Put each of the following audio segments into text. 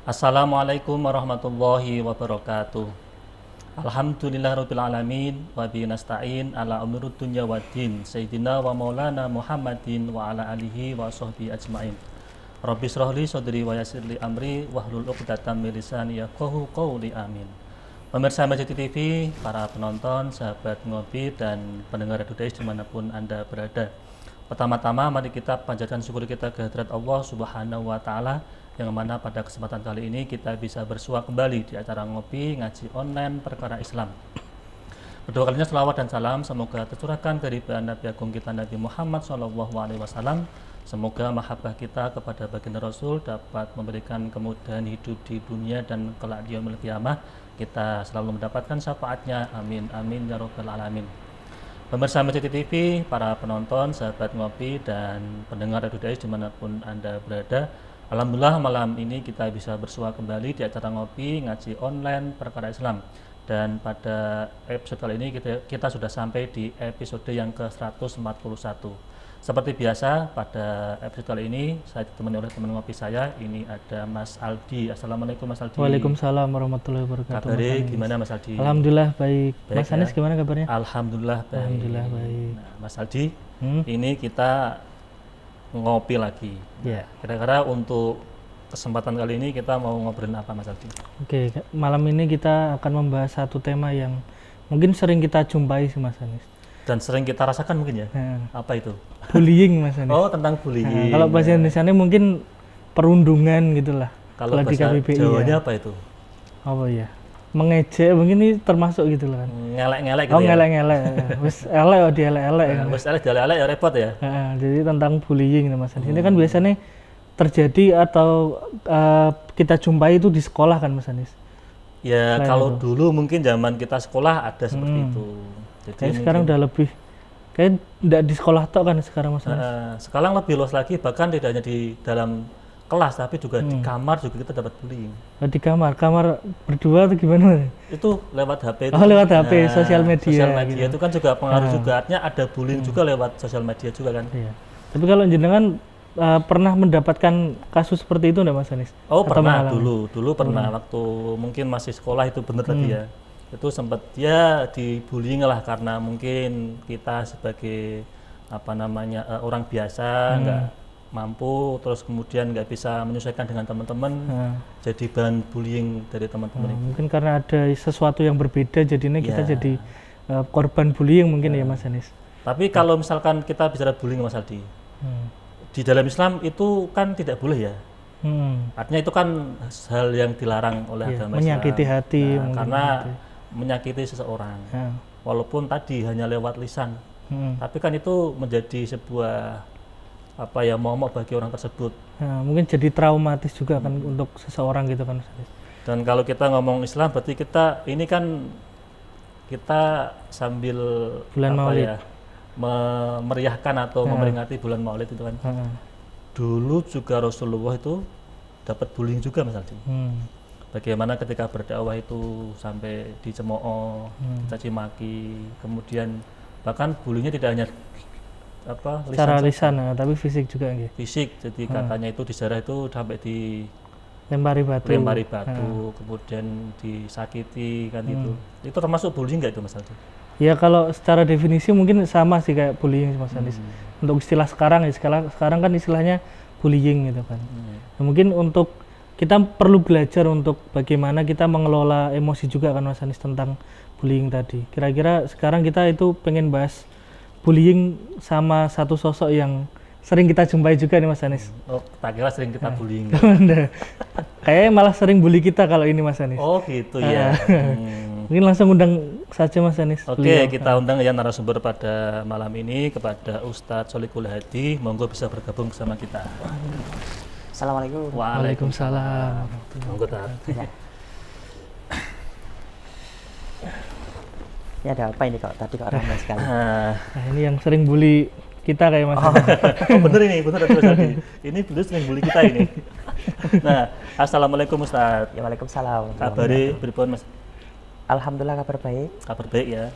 Assalamualaikum warahmatullahi wabarakatuh. Alhamdulillahirabbil alamin wa bihi nasta'in ala umurud dunya waddin. Sayyidina wa maulana Muhammadin wa ala alihi wa sahbihi ajmain. Rabbi shrah li sadri wa yassir li amri wahlul 'uqdatam min lisani yafqahu qawli amin. Pemirsa Masjid TV, para penonton, sahabat ngopi dan pendengar Radio Dais dimanapun Anda berada. Pertama-tama mari kita panjatkan syukur kita kehadirat Allah Subhanahu wa taala yang mana pada kesempatan kali ini kita bisa bersua kembali di acara ngopi ngaji online perkara Islam. Kedua kalinya selawat dan salam semoga tercurahkan dari Nabi Agung kita Nabi Muhammad SAW. Semoga mahabbah kita kepada baginda Rasul dapat memberikan kemudahan hidup di dunia dan kelak di yaumil qiyamah kita selalu mendapatkan syafaatnya. Amin amin ya rabbal alamin. Pemirsa Masjid TV, para penonton, sahabat ngopi dan pendengar Radio Dais dimanapun Anda berada, alhamdulillah malam ini kita bisa bersua kembali di acara ngopi ngaji online perkara Islam. Dan pada episode kali ini kita sudah sampai di episode yang ke-141. Seperti biasa pada episode kali ini saya ditemani oleh teman ngopi saya. Ini ada Mas Aldi. Assalamualaikum Mas Aldi. Waalaikumsalam warahmatullahi wabarakatuh. Kabarnya gimana Mas Aldi? Alhamdulillah baik. Mas Anis gimana kabarnya? Alhamdulillah baik. Alhamdulillah baik. Nah, Mas Aldi, ini kita ngopi lagi. Ya. Kira-kira untuk kesempatan kali ini kita mau ngobrolin apa Mas Aldi? Oke, malam ini kita akan membahas satu tema yang mungkin sering kita jumpai sih Mas Anis. Dan sering kita rasakan mungkin ya. Apa itu? Bullying Mas Anis. Oh, tentang bullying. Kalau bahasa Indonesianya mungkin perundungan gitulah. Kalau bahasa Jawanya apa itu? Apa ya? Mengejek mungkin ini termasuk gitu lah kan. Ngelek-ngelek gitu. Oh, ngelek-ngelek. Wis elek oh dielek-elek. Wis elek dielek ya repot ya. Jadi tentang bullying Mas Anis. Ini kan biasanya terjadi atau kita jumpai itu di sekolah kan Mas Anis. Ya kalau dulu mungkin zaman kita sekolah ada seperti itu. Jadi sekarang udah lebih kayak tidak di sekolah tok kan sekarang Mas Anis. Sekarang lebih luas lagi, bahkan tidak hanya di dalam kelas tapi juga di kamar juga kita dapat bullying. Di kamar berdua atau gimana? Itu lewat HP itu. Oh, lewat HP, sosial media. Sosial media gitu. itu kan juga pengaruh juga, artinya ada bullying juga lewat sosial media juga kan. Iya. Tapi kalau jenengan pernah mendapatkan kasus seperti itu enggak Mas Anis? Oh, pernah dulu pernah waktu mungkin masih sekolah itu bener tadi ya. Itu sempat ya dibullying lah karena mungkin kita sebagai orang biasa nggak mampu, terus kemudian nggak bisa menyesuaikan dengan teman-teman, jadi bahan bullying dari teman-teman. Mungkin karena ada sesuatu yang berbeda jadinya kita jadi korban bullying mungkin ya Mas Anis. Tapi kalau misalkan kita bicara bullying Mas Aldi, di dalam Islam itu kan tidak boleh ya. Artinya itu kan hal yang dilarang oleh agama Islam. Menyakiti hati karena menyakiti seseorang, walaupun tadi hanya lewat lisan, tapi kan itu menjadi sebuah momok bagi orang tersebut. Mungkin jadi traumatis juga kan untuk seseorang gitu kan. Dan kalau kita ngomong Islam berarti kita ini kan kita sambil bulan Maulid memeriahkan atau memperingati bulan Maulid itu kan. Dulu juga Rasulullah itu dapat bullying juga Mas Aldi. Bagaimana ketika berdakwah itu sampai dicemooh, caci maki, kemudian bahkan bullyingnya tidak hanya secara lisan tapi fisik juga gitu. Fisik, jadi katanya itu di sejarah itu sampai di lempari batu, kemudian disakiti kan itu. Itu termasuk bullying nggak itu Mas Aldi? Ya kalau secara definisi mungkin sama sih kayak bullying Mas Anis. Untuk istilah sekarang sekarang kan istilahnya bullying gitu kan. Mungkin untuk kita perlu belajar untuk bagaimana kita mengelola emosi juga kan Mas Anis tentang bullying tadi. Kira-kira sekarang kita itu pengen bahas bullying sama satu sosok yang sering kita jumpai juga nih Mas Anis. Oh, tak kira sering kita bullying. Kayaknya malah sering bully kita kalau ini Mas Anis. Oh gitu ya. Mungkin langsung undang saja Mas Anis. Oke, kita undang ya narasumber pada malam ini kepada Ustadz Sholiqul Hadi. Monggo bisa bergabung bersama kita. Assalamualaikum. Waalaikumsalam. Monggo Tat. Ini ada apa ini tadi kok ramai sekali. Nah, ini yang sering bully kita kayak Mas. Oh, bener tadi. Ini beliau sering bully kita ini. Nah, assalamualaikum Ustadz. Ya, waalaikumsalam. Kabari pripun Mas? Alhamdulillah kabar baik. Kabar baik ya.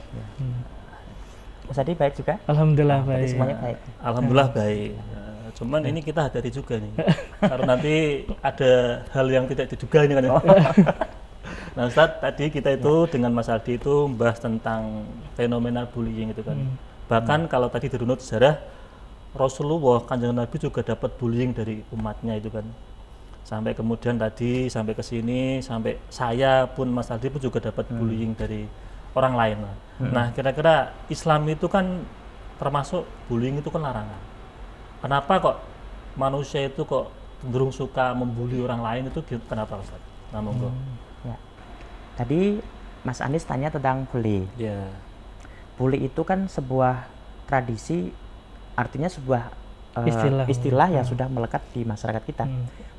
Mas Adi baik juga? Alhamdulillah baik. Semuanya baik. Alhamdulillah baik. cuman ini kita hati-hati juga nih, karena nanti ada hal yang tidak diduga ini kan. Nah Ustadz, tadi kita itu dengan Mas Aldi itu membahas tentang fenomena bullying itu kan. Bahkan kalau tadi dirunut sejarah, Rasulullah Kanjeng Nabi juga dapat bullying dari umatnya itu kan. Sampai kemudian tadi sampai ke sini, sampai saya pun Mas Aldi pun juga dapat bullying dari orang lain. Nah kira-kira Islam itu kan termasuk bullying itu kan larangan. Kenapa kok manusia itu kok cenderung suka membuli orang lain itu kenapa Ustaz? Nah monggo. Ya. Tadi Mas Anies tanya tentang bully. Ya. Bully itu kan sebuah tradisi, artinya sebuah Istilah. yang sudah melekat di masyarakat kita.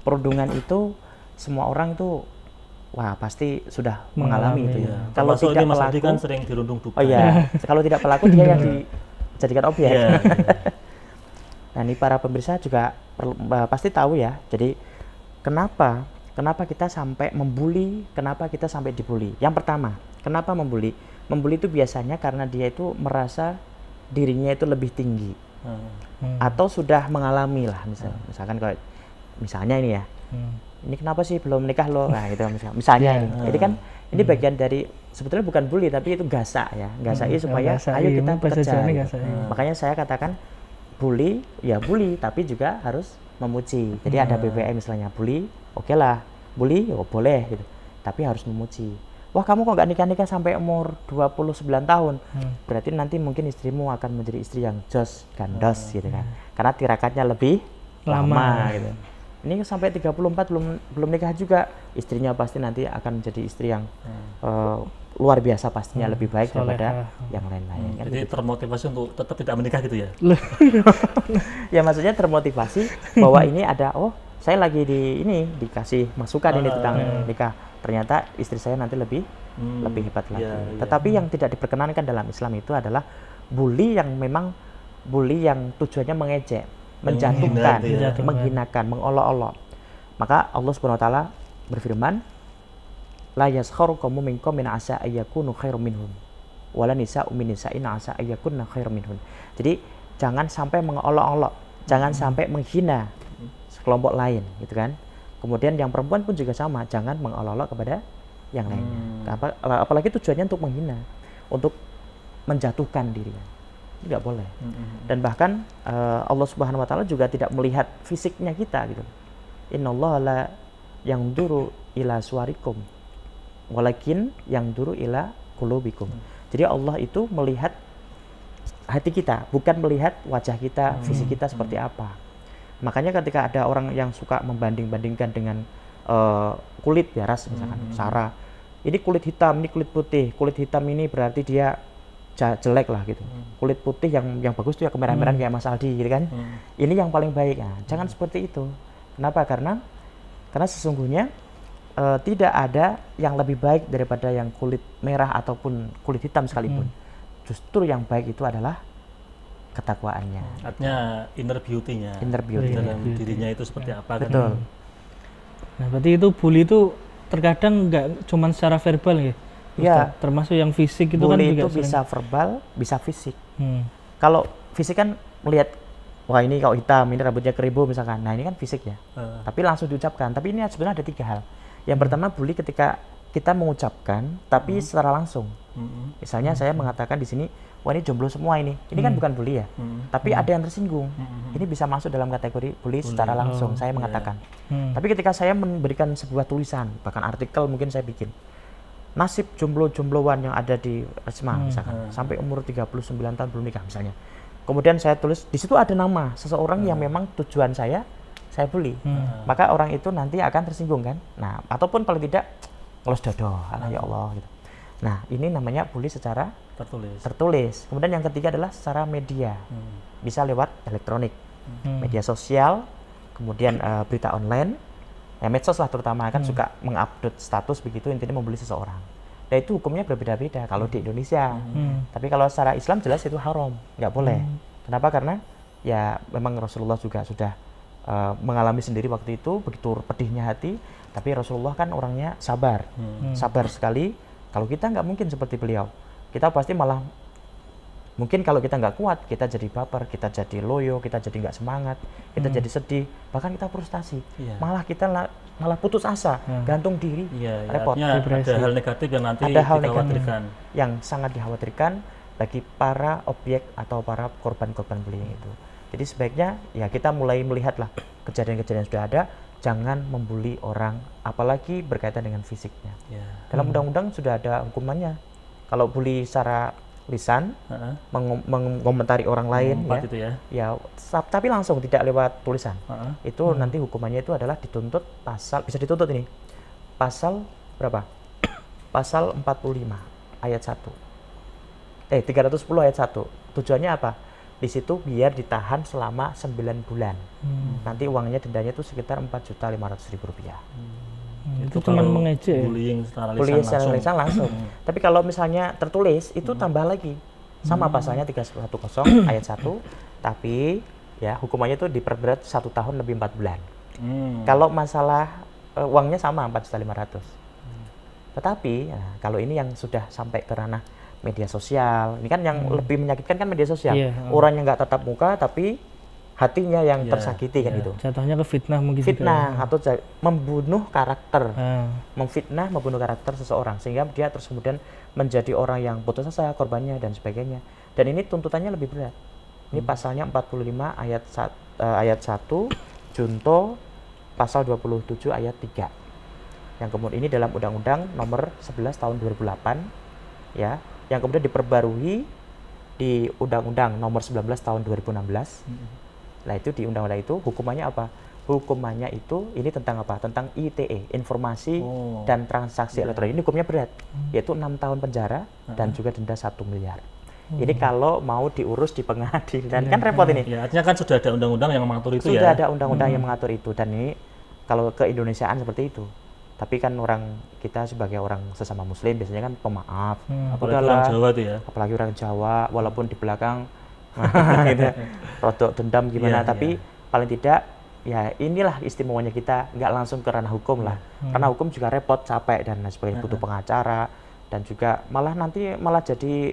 Perundungan itu semua orang itu wah pasti sudah mengalami itu. Ya. Kalau Termasuk tidak ini Mas Aldi pelaku, kan sering dirundung duka. oh iya, kalau tidak pelaku dia yang dijadikan objek. Ya. Nah ini para pemirsa juga pasti tahu ya. Jadi kenapa kita sampai membuli, kenapa kita sampai dibully? Yang pertama, kenapa membuli? Membuli itu biasanya karena dia itu merasa dirinya itu lebih tinggi atau sudah mengalami lah, misalkan kalau misalnya ini ya, ini kenapa sih belum nikah lo? Nah itu misalnya ini. Jadi kan ini bagian dari sebetulnya bukan bully tapi itu gasak ya, gasai supaya ayo kita bekerja. Makanya saya katakan bully ya bully tapi juga harus memuji. Jadi ada BBM misalnya bully, oke lah, bully oh boleh gitu. Tapi harus memuji. Wah kamu kok nggak nikah-nikah sampai umur 29 tahun? Berarti nanti mungkin istrimu akan menjadi istri yang jos, gandos gitu kan. Karena tirakatnya lebih lama gitu. Ini sampai 34 belum nikah juga, istrinya pasti nanti akan menjadi istri yang luar biasa pastinya, lebih baik daripada yang lain-lain. Kan Jadi gitu. termotivasi untuk tetap tidak menikah gitu ya? Ya maksudnya termotivasi bahwa ini ada, oh saya lagi dikasih masukan ini tentang nikah. Ternyata istri saya nanti lebih hebat lagi. Tetapi yang tidak diperkenankan dalam Islam itu adalah bully yang memang bully yang tujuannya mengejek, menjatuhkan, menghinakan, mengolok-olok. Maka Allah Subhanahu wa taala berfirman, la yaskharu qaumun min qaumin asa ayyakunu khairum minhum wala nisa'u min nisa'in asa ayyakunna khairum minhum. Jadi jangan sampai mengolok-olok, jangan sampai menghina sekelompok lain gitu kan. Kemudian yang perempuan pun juga sama, jangan mengolok-olok kepada yang lainnya. Apalagi tujuannya untuk menghina, untuk menjatuhkan dirinya. Nggak boleh. Dan bahkan Allah Subhanahu wa taala juga tidak melihat fisiknya kita gitu. Innallaha la yanzuru ila suwarikum walakin yanzuru ila qulubikum. Jadi Allah itu melihat hati kita, bukan melihat wajah kita, fisik kita seperti apa. Makanya ketika ada orang yang suka membanding-bandingkan dengan kulit ya ras misalkan Sarah, ini kulit hitam, ini kulit putih, kulit hitam ini berarti dia jelek lah gitu, kulit putih yang bagus tuh ya kemerah-merahan kayak Mas Aldi gitu kan, ini yang paling baik. Nah, jangan seperti itu. Kenapa? Karena sesungguhnya tidak ada yang lebih baik daripada yang kulit merah ataupun kulit hitam sekalipun. Justru yang baik itu adalah ketakwaannya. Artinya inner beauty-nya. Inner beauty. Dalam dirinya itu seperti apa kan? Betul. Nah, berarti itu bully itu terkadang nggak cuma secara verbal ya? Iya. Termasuk yang fisik itu bully kan juga itu bisa verbal, bisa fisik. Kalau fisik kan melihat, wah ini kau hitam, ini rambutnya keribu misalkan. Nah ini kan fisik ya. Tapi langsung diucapkan. Tapi ini sebenarnya ada 3 hal. Yang pertama bully ketika kita mengucapkan, tapi secara langsung. Misalnya saya mengatakan di sini, wah ini jomblo semua ini. Ini kan bukan bully ya. Tapi ada yang tersinggung. Ini bisa masuk dalam kategori bully secara langsung. Saya mengatakan. Tapi ketika saya memberikan sebuah tulisan, bahkan artikel mungkin saya bikin, nasib jomblo-jombloan yang ada di Resma misalkan sampai umur 39 tahun belum nikah misalnya. Kemudian saya tulis di situ ada nama seseorang yang memang tujuan saya bully. Maka orang itu nanti akan tersinggung kan. Nah, ataupun paling tidak ngelos dada, ya Allah gitu. Nah, ini namanya bully secara tertulis. Kemudian yang ketiga adalah secara media. Bisa lewat elektronik, media sosial, kemudian berita online. Ya, medsos lah terutama kan suka mengupdate status begitu, intinya membuli seseorang. Dan itu hukumnya berbeda-beda kalau di Indonesia. Tapi kalau secara Islam jelas itu haram, nggak boleh. Kenapa? Karena ya memang Rasulullah juga sudah mengalami sendiri waktu itu, begitu pedihnya hati. Tapi Rasulullah kan orangnya sabar, sabar sekali. Kalau kita nggak mungkin seperti beliau. Kita pasti malah Mungkin kalau kita nggak kuat, kita jadi baper, kita jadi loyo, kita jadi nggak semangat, kita jadi sedih, bahkan kita frustasi. Malah kita malah putus asa, gantung diri, repot. Artinya ada hal negatif yang nanti Ada hal dikhawatirkan. yang sangat dikhawatirkan bagi para objek atau para korban-korban bullying itu. Jadi sebaiknya ya kita mulai melihatlah kejadian-kejadian yang sudah ada, jangan membuli orang, apalagi berkaitan dengan fisiknya. Dalam undang-undang sudah ada hukumannya. Kalau bully secara lisan, mengomentari orang lain, tapi langsung tidak lewat tulisan. Itu nanti hukumannya itu adalah dituntut bisa dituntut ini. Pasal berapa? Pasal 45 ayat 1. 310 ayat 1. Tujuannya apa? Di situ biar ditahan selama 9 bulan. Nanti uangnya dendanya itu sekitar 4.500.000 rupiah. Itu cuma mengejek. Bullying secara lisan langsung. Tapi kalau misalnya tertulis itu tambah lagi. Sama pasalnya 310 ayat 1, tapi ya hukumannya itu diperberat 1 tahun lebih 4 bulan. Kalau masalah uangnya sama 4.500.000. Tetapi kalau ini yang sudah sampai ke ranah media sosial, ini kan yang lebih menyakitkan kan media sosial. Orangnya nggak tatap muka tapi hatinya yang tersakiti kan gitu. Jatuhnya ke fitnah mungkin. Fitnah atau membunuh karakter, membunuh karakter seseorang sehingga dia terus kemudian menjadi orang yang putus asa, korbannya dan sebagainya. Dan ini tuntutannya lebih berat. Ini pasalnya 45 ayat 1 junto pasal 27 ayat 3. Yang kemudian ini dalam Undang-Undang Nomor 11 Tahun 2008 ya, yang kemudian diperbarui di Undang-Undang Nomor 19 Tahun 2016. Nah itu di undang-undang itu hukumannya apa? Hukumannya itu ini tentang apa? Tentang ITE, informasi dan transaksi elektronik. Ini hukumnya berat, yaitu 6 tahun penjara dan juga denda 1 miliar. Ini kalau mau diurus di pengadilan kan repot ini. Ya, artinya kan sudah ada undang-undang yang mengatur itu Sudah ada undang-undang yang mengatur itu, dan ini kalau ke-Indonesiaan seperti itu. Tapi kan orang kita sebagai orang sesama muslim biasanya kan pemaaf. Apalagi orang Jawa tuh ya. Apalagi orang Jawa, walaupun di belakang gitu, rodok dendam gimana, tapi paling tidak ya inilah istimewanya kita nggak langsung ke ranah hukum lah, karena hukum juga repot, capek dan sebagainya, butuh pengacara dan juga malah jadi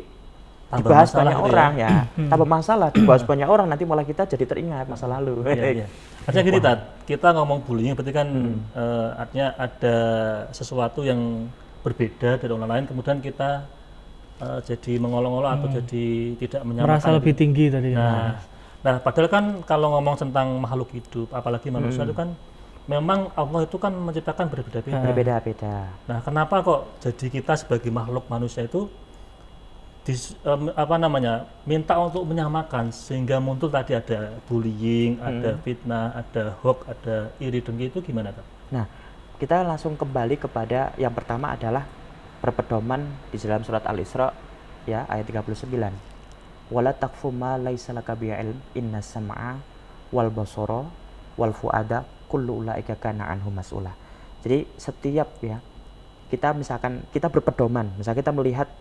dibahas banyak orang ya, tambah masalah dibahas banyak orang, nanti malah kita jadi teringat masa lalu. Artinya gini Tat, kita ngomong bullying berarti kan artinya ada sesuatu yang berbeda dari orang lain, kemudian kita jadi mengolok-olok atau jadi tidak menyamakan. Merasa lebih tinggi tadi. Nah, padahal kan kalau ngomong tentang makhluk hidup, apalagi manusia itu kan memang Allah itu kan menciptakan berbeda-beda. Nah, kenapa kok jadi kita sebagai makhluk manusia itu minta untuk menyamakan sehingga muncul tadi ada bullying, ada fitnah, ada hoax, ada iri dengki, itu gimana Kak? Nah, kita langsung kembali kepada yang pertama adalah berpedoman di dalam surat Al-Isra ya ayat 39. Wala taqfu ma laisa laka bihi ilm innas sam'a wal basara wal fuada kullu ulaika kana anhu mas'ula. Jadi setiap ya misalkan kita berpedoman, misalnya kita melihat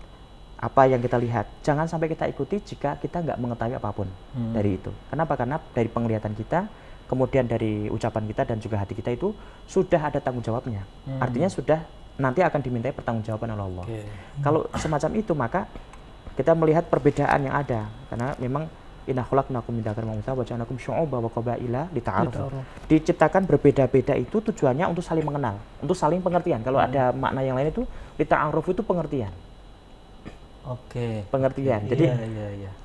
apa yang kita lihat, jangan sampai kita ikuti jika kita nggak mengetahui apapun dari itu. Kenapa? Karena dari penglihatan kita, kemudian dari ucapan kita dan juga hati kita itu sudah ada tanggung jawabnya. Artinya sudah nanti akan dimintai pertanggungjawaban oleh Allah. Kalau semacam itu maka kita melihat perbedaan yang ada, karena memang inna khalaqnakum min dzakarin wa untha wa ja'alnakum syu'uban wa qabaila lita'arafu. Diciptakan berbeda-beda itu tujuannya untuk saling mengenal, untuk saling pengertian. Kalau ada makna yang lain itu lita'arafu itu pengertian. Pengertian. Jadi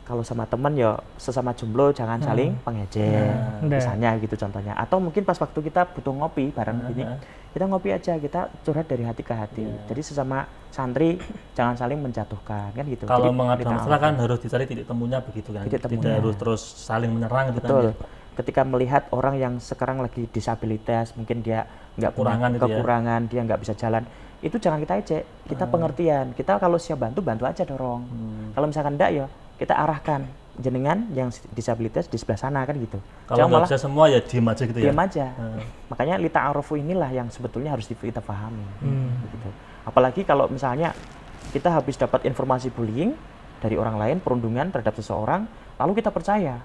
kalau sama teman ya sesama jomblo jangan saling pengejek, misalnya gitu contohnya. Atau mungkin pas waktu kita butuh ngopi bareng gini, kita ngopi aja, kita curhat dari hati ke hati. Jadi sesama santri jangan saling menjatuhkan kan gitu. Kalau menghadapi masalah kan harus dicari titik temunya begitu kan. Tidak harus terus saling menyerang gitu. Betul. Ketika melihat orang yang sekarang lagi disabilitas, mungkin dia nggak punya kekurangan, dia nggak bisa jalan, itu jangan kita ejek, kita pengertian. Kita kalau siap bantu aja dorong. Kalau misalkan enggak ya kita arahkan jenengan yang disabilitas di sebelah sana kan gitu. Kalau nggak bisa semua ya diem aja gitu ya. Diem aja. Makanya lita'arufu inilah yang sebetulnya harus kita pahami. Gitu. Apalagi kalau misalnya kita habis dapat informasi bullying dari orang lain, perundungan terhadap seseorang, lalu kita percaya.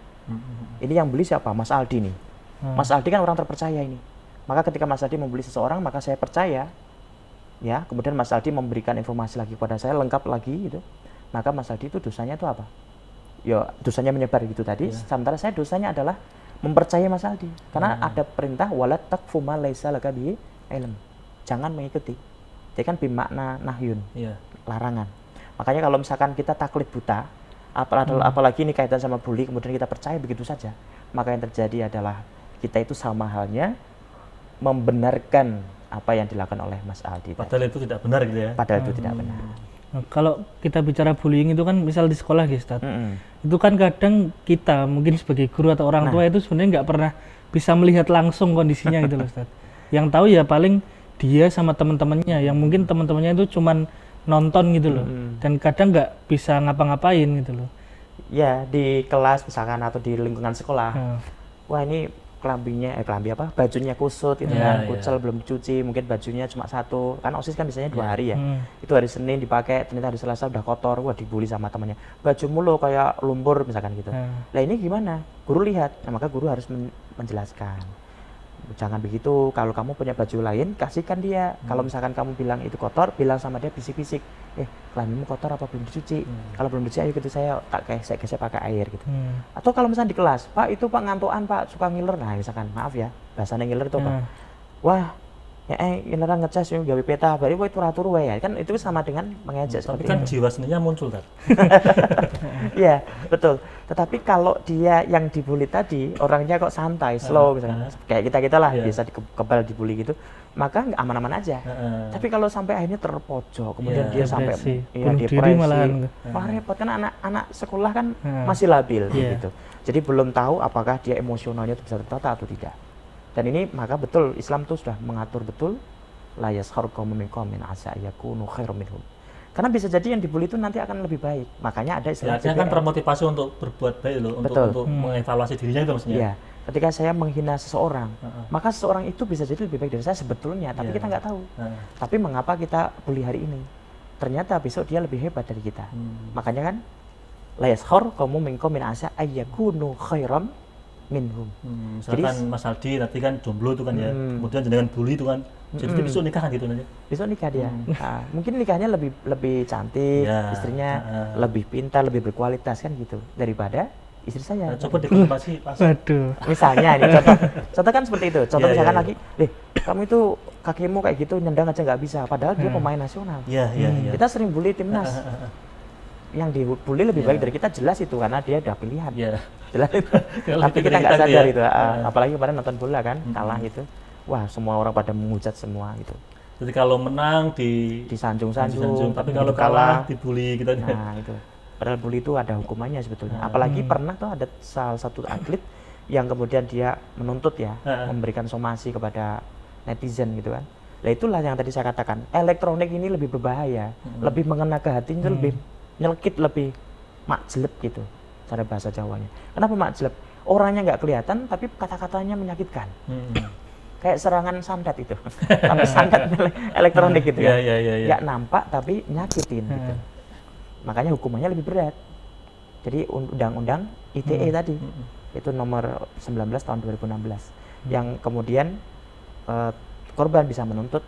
Ini yang beli siapa? Mas Aldi nih. Mas Aldi kan orang terpercaya ini. Maka ketika Mas Aldi membeli seseorang, maka saya percaya. Ya, kemudian Mas Aldi memberikan informasi lagi kepada saya lengkap lagi gitu. Maka Mas Aldi itu dosanya itu apa? ya dosanya menyebar gitu tadi. Sementara saya dosanya adalah mempercayai Mas Aldi. Karena ada perintah wala taqfu ma laisa laka bihi ilm. Jangan mengikuti. Dia kan bermakna nahyun, larangan. Makanya kalau misalkan kita taklid buta, apalagi ini kaitan sama bully, kemudian kita percaya begitu saja, maka yang terjadi adalah kita itu sama halnya membenarkan apa yang dilakukan oleh Mas Aldi. Padahal itu tidak benar gitu ya. Padahal itu tidak benar. Nah, kalau kita bicara bullying itu kan misal di sekolah gitu, Ustaz. Itu kan kadang kita mungkin sebagai guru atau orang tua itu sebenarnya nggak pernah bisa melihat langsung kondisinya gitu loh, Ustaz. Yang tahu ya paling dia sama teman-temannya, yang mungkin teman-temannya itu cuman nonton gitu loh. Dan kadang nggak bisa ngapa-ngapain gitu loh. Ya, di kelas misalkan atau di lingkungan sekolah. Wah, ini bajunya kusut gitu kan, kucel belum dicuci, mungkin bajunya cuma satu, kan OSIS kan biasanya 2 hari ya, itu hari Senin dipakai, ternyata hari Selasa udah kotor, wah dibully sama temannya, bajumu lo kayak lumpur misalkan gitu. Nah ini gimana? Guru lihat, nah, maka guru harus menjelaskan, jangan begitu, kalau kamu punya baju lain kasihkan dia, kalau misalkan kamu bilang itu kotor, bilang sama dia bisik-bisik, kelaminmu kotor apa belum dicuci, kalau belum dicuci ayo gitu saya tak gesek pakai air gitu. Atau kalau misalnya di kelas, Pak itu Pak ngantuan Pak, suka ngiler, nah misalkan maaf ya bahasanya ngiler itu Pak, wah ya ngileran ngecas yang gawe peta, baru itu turatur ya, kan itu sama dengan mengejek. Tapi kan jiwa seninya muncul kan. Iya betul, tetapi kalau dia yang dibully tadi orangnya kok santai, slow misalkan, kayak kita lah biasa kebal dibully gitu, maka aman-aman aja. Tapi kalau sampai akhirnya terpojok, kemudian dia sampai depresi, malah repot kan, anak sekolah kan masih labil gitu. Jadi belum tahu apakah dia emosionalnya itu bisa tertata atau tidak. Dan ini maka betul Islam tuh sudah mengatur betul la yaskhar qaumun min qaumin asa yakunu khairum minhum. Karena bisa jadi yang dibully itu nanti akan lebih baik. Makanya ada istilah kan termotivasi untuk berbuat baik loh, untuk mengevaluasi dirinya itu maksudnya. Iya. Ketika saya menghina seseorang, maka seseorang itu bisa jadi lebih baik dari saya sebetulnya, tapi kita nggak tahu. Tapi mengapa kita bully hari ini? Ternyata besok dia lebih hebat dari kita. Makanya kan la yaskhar qaumun min qaumin asa ayyakunu khairam minhum. Misalkan jadi, Mas Aldi tadi kan jomblo itu kan ya, kemudian dengan bully itu kan, jadi besok nikah kan gitu aja. Besok nikah dia. Nah, mungkin nikahnya lebih cantik, istrinya lebih pintar, lebih berkualitas kan gitu daripada istri saya. Coba dikonfirmasi pas. Waduh. Misalnya ini contoh kan seperti itu. Contoh misalkan lagi, kamu itu kakimu kayak gitu nyendang aja nggak bisa, padahal dia pemain nasional. Kita sering bully timnas. Yang dibully lebih baik dari kita jelas itu karena dia udah pilihan. Jelas itu. Tapi kita nggak sadar itu. Apalagi kemarin nonton bola kan, kalah gitu. Wah, semua orang pada menghujat semua gitu. Jadi kalau menang disanjung, tapi kalau kalah dibully gitu. Nah, itu. Padahal bully itu ada hukumannya sebetulnya. Apalagi pernah tuh ada salah satu atlet yang kemudian dia menuntut ya, memberikan somasi kepada netizen gitu kan. Nah itulah yang tadi saya katakan, elektronik ini lebih berbahaya, lebih mengena ke hati, itu lebih nyelkit, lebih makjeleb gitu cara bahasa Jawanya. Kenapa makjeleb? Orangnya nggak kelihatan tapi kata-katanya menyakitkan. Kayak serangan santet itu. Tapi santet elektronik gitu ya. Nggak nampak tapi nyakitin gitu. Makanya hukumannya lebih berat. Jadi undang-undang ITE tadi itu nomor 19 tahun 2016 yang kemudian korban bisa menuntut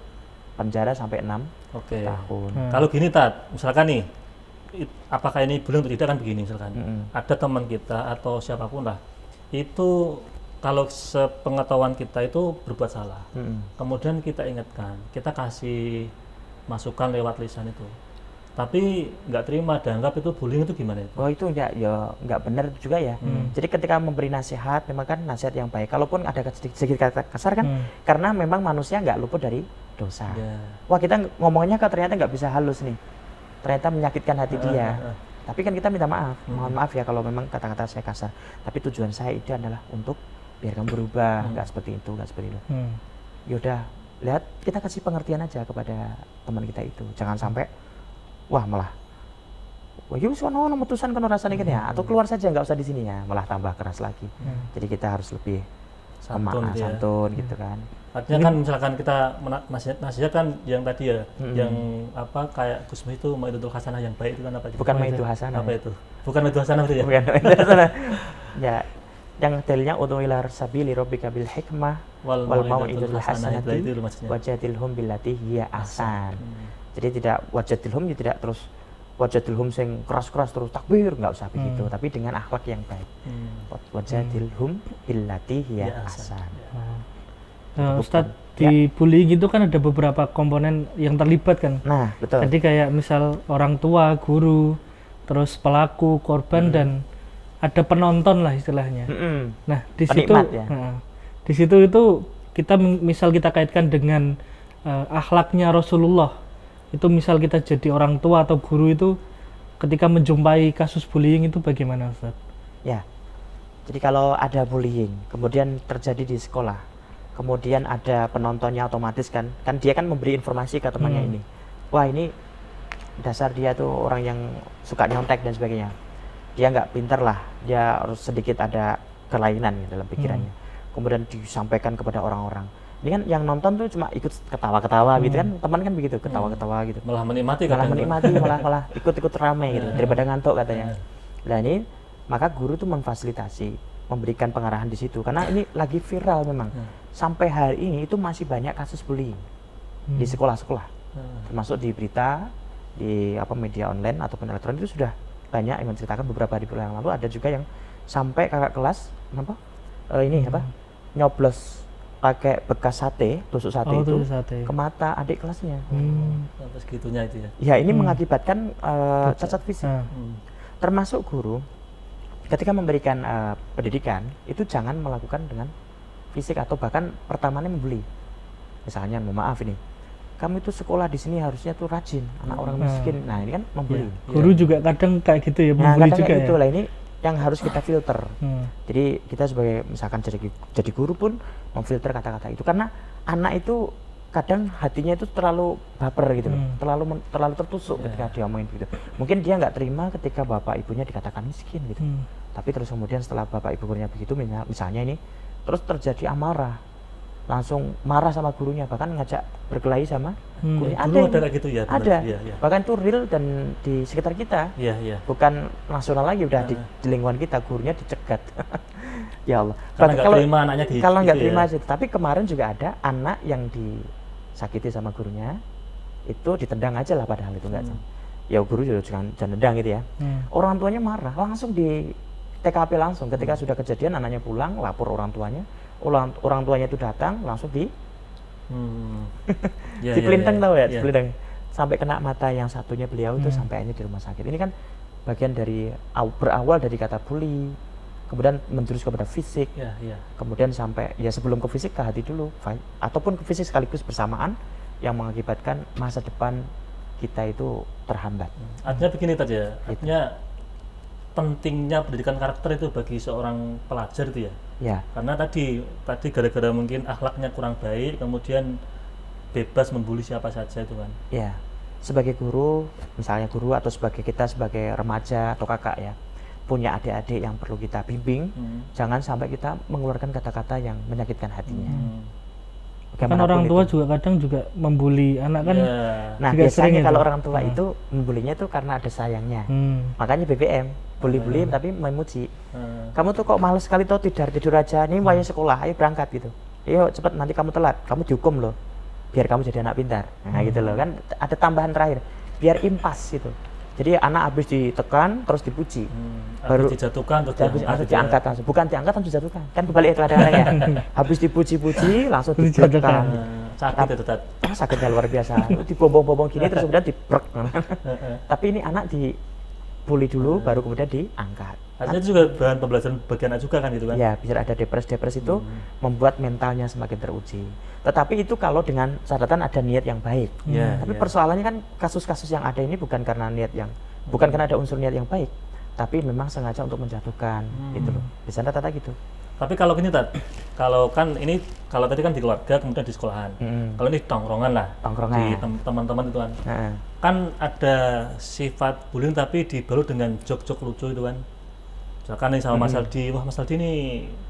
penjara sampai 6 tahun. Kalau gini Tat, misalkan nih, apakah ini bullying atau tidak kan begini misalkan, ada teman kita atau siapapun lah, itu kalau sepengetahuan kita itu berbuat salah, kemudian kita ingatkan, kita kasih masukan lewat lisan itu, tapi nggak terima, dianggap itu bullying, itu gimana itu? Oh itu nggak benar juga ya. Jadi ketika memberi nasihat, memang kan nasihat yang baik. Kalaupun ada sedikit kata kasar kan, karena memang manusia nggak luput dari dosa. Wah kita ngomongnya ternyata nggak bisa halus nih, ternyata menyakitkan hati dia. Tapi kan kita minta maaf, mohon maaf ya kalau memang kata-kata saya kasar. Tapi tujuan saya itu adalah untuk biar kamu berubah, nggak seperti itu, nggak seperti itu. Yaudah, lihat kita kasih pengertian aja kepada teman kita itu. Jangan sampai wah malah wah yuk sono memutusan kan rasanya gitu ya, atau keluar saja nggak usah di sini ya, malah tambah keras lagi. Jadi kita harus lebih santun gitu kan. Artinya kan misalkan kita nasihat kan yang tadi ya, yang apa kayak Gusmi itu Maidatul Hasanah yang baik itu kan apa? Bukan Maidatul Hasanah. Apa itu? Bukan Maidatul Hasanah itu ya? Bukan Maidatul Hasanah. Ya, yang dalilnya ud'u ila sabili rabbika bil hikmah wal mau'izatil hasanati wajadilhum billati hiya ahsan. Jadi tidak wajadilhum, tidak terus wajadilhum sing keras-keras terus takbir, nggak usah begitu, tapi dengan akhlak yang baik. Wajadilhum billati hiya ahsan. Ustadz, di bullying itu kan ada beberapa komponen yang terlibat kan. Nah, betul. Jadi kayak misal orang tua, guru, terus pelaku, korban, dan ada penonton lah istilahnya. Nah, di situ, ya? di situ itu kita misal kita kaitkan dengan akhlaknya Rasulullah. Itu misal kita jadi orang tua atau guru itu ketika menjumpai kasus bullying itu bagaimana, Ustaz? Ya, jadi kalau ada bullying, kemudian terjadi di sekolah, kemudian ada penontonnya otomatis kan dia kan memberi informasi ke temannya ini. Wah, ini dasar dia tuh orang yang suka nyontek dan sebagainya. Dia nggak pintar lah, dia harus sedikit ada kelainan gitu dalam pikirannya. Kemudian disampaikan kepada orang-orang. Ini kan yang nonton tuh cuma ikut ketawa-ketawa gitu kan, teman kan begitu, ketawa-ketawa gitu. Malah menikmati malah ikut-ikut ramai gitu, daripada ngantuk katanya. Nah ini, maka guru tuh memfasilitasi, memberikan pengarahan di situ, karena ini lagi viral memang. Sampai hari ini itu masih banyak kasus bullying di sekolah-sekolah, termasuk di berita, di media online ataupun elektronik itu sudah banyak yang menceritakan. Beberapa hari yang lalu ada juga yang sampai kakak kelas nyoblos pakai bekas tusuk sate ke mata adik kelasnya. Sampai segitunya itu ya. Ya ini mengakibatkan cacat fisik. Termasuk guru ketika memberikan pendidikan itu jangan melakukan dengan fisik atau bahkan pertamanya membuli. Misalnya, mohon maaf ini, kamu itu sekolah di sini harusnya tuh rajin, anak orang miskin. Nah ini kan membuli. Guru juga kadang kayak gitu ya, membuli juga gitu ya. Lah ini yang harus kita filter. Jadi kita sebagai misalkan jadi guru pun memfilter kata-kata itu, karena anak itu kadang hatinya itu terlalu baper gitu, terlalu tertusuk ketika diomongin gitu. Mungkin dia nggak terima ketika bapak ibunya dikatakan miskin gitu. Tapi terus kemudian setelah bapak ibunya begitu, misalnya ini, terus terjadi amarah, langsung marah sama gurunya, bahkan ngajak berkelahi sama gurunya. Ada gitu ya? Ada. Ya. Bahkan itu real dan di sekitar kita. Bukan nasional lagi, udah di lingkungan kita, gurunya dicegat. Ya Allah. Karena nggak terima anaknya kalau nggak terima aja. Tapi kemarin juga ada anak yang disakiti sama gurunya, itu ditendang aja lah, padahal itu nggak. Ya guru juga jangan nendang gitu ya. Orang tuanya marah, langsung di TKP langsung. Ketika sudah kejadian, anaknya pulang, lapor orang tuanya. Orang tuanya itu datang, langsung dipelintang tahu ya, dipelintang sampai kena mata yang satunya beliau itu, sampai akhirnya di rumah sakit. Ini kan bagian dari berawal dari kata bully, kemudian menjurus kepada fisik, kemudian sampai sebelum ke fisik ke hati dulu, ataupun ke fisik sekaligus bersamaan, yang mengakibatkan masa depan kita itu terhambat. Artinya begini tadi ya, artinya pentingnya pendidikan karakter itu bagi seorang pelajar itu ya. Karena tadi gara-gara mungkin akhlaknya kurang baik, kemudian bebas membuli siapa saja itu kan. Sebagai guru, misalnya guru atau sebagai kita sebagai remaja atau kakak ya, punya adik-adik yang perlu kita bimbing, jangan sampai kita mengeluarkan kata-kata yang menyakitkan hatinya. Kan orang tua juga kadang juga membuli anak kan. Nah biasanya kalau orang tua itu membulinya itu karena ada sayangnya. Makanya BBM bully tapi memuji. Kamu tuh kok males sekali tuh tidur aja, ini wayang sekolah, ayo berangkat gitu. Ayo cepat, nanti kamu telat, kamu dihukum loh, biar kamu jadi anak pintar. Nah gitu loh kan, ada tambahan terakhir biar impas gitu. Jadi anak habis ditekan terus dipuji, baru dijatuhkan terus diangkat langsung, bukan diangkat langsung dijatuhkan, kan kebalik itu kadang-kadang ya. Habis dipuji-puji langsung ditekan. Sakitnya luar biasa, dibobong-bobong gini terus kemudian dibrek. Tapi ini anak dibully dulu, baru kemudian diangkat. Artinya itu juga bahan pembelajaran bagi anak juga kan itu kan? Ya, biar ada depres itu membuat mentalnya semakin teruji. Tetapi itu kalau dengan catatan ada niat yang baik. Tapi persoalannya kan kasus-kasus yang ada ini bukan karena bukan karena ada unsur niat yang baik, tapi memang sengaja untuk menjatuhkan gitu loh. Bisa kata gitu. Tapi kalau gini kalau tadi kan di keluarga, kemudian di sekolahan. Kalau ini tongkrongan lah, di teman-teman itu kan. Kan ada sifat bullying tapi dibalut dengan jok-jok lucu itu kan. Misalkan nih sama Mas Aldi, wah Mas Aldi ini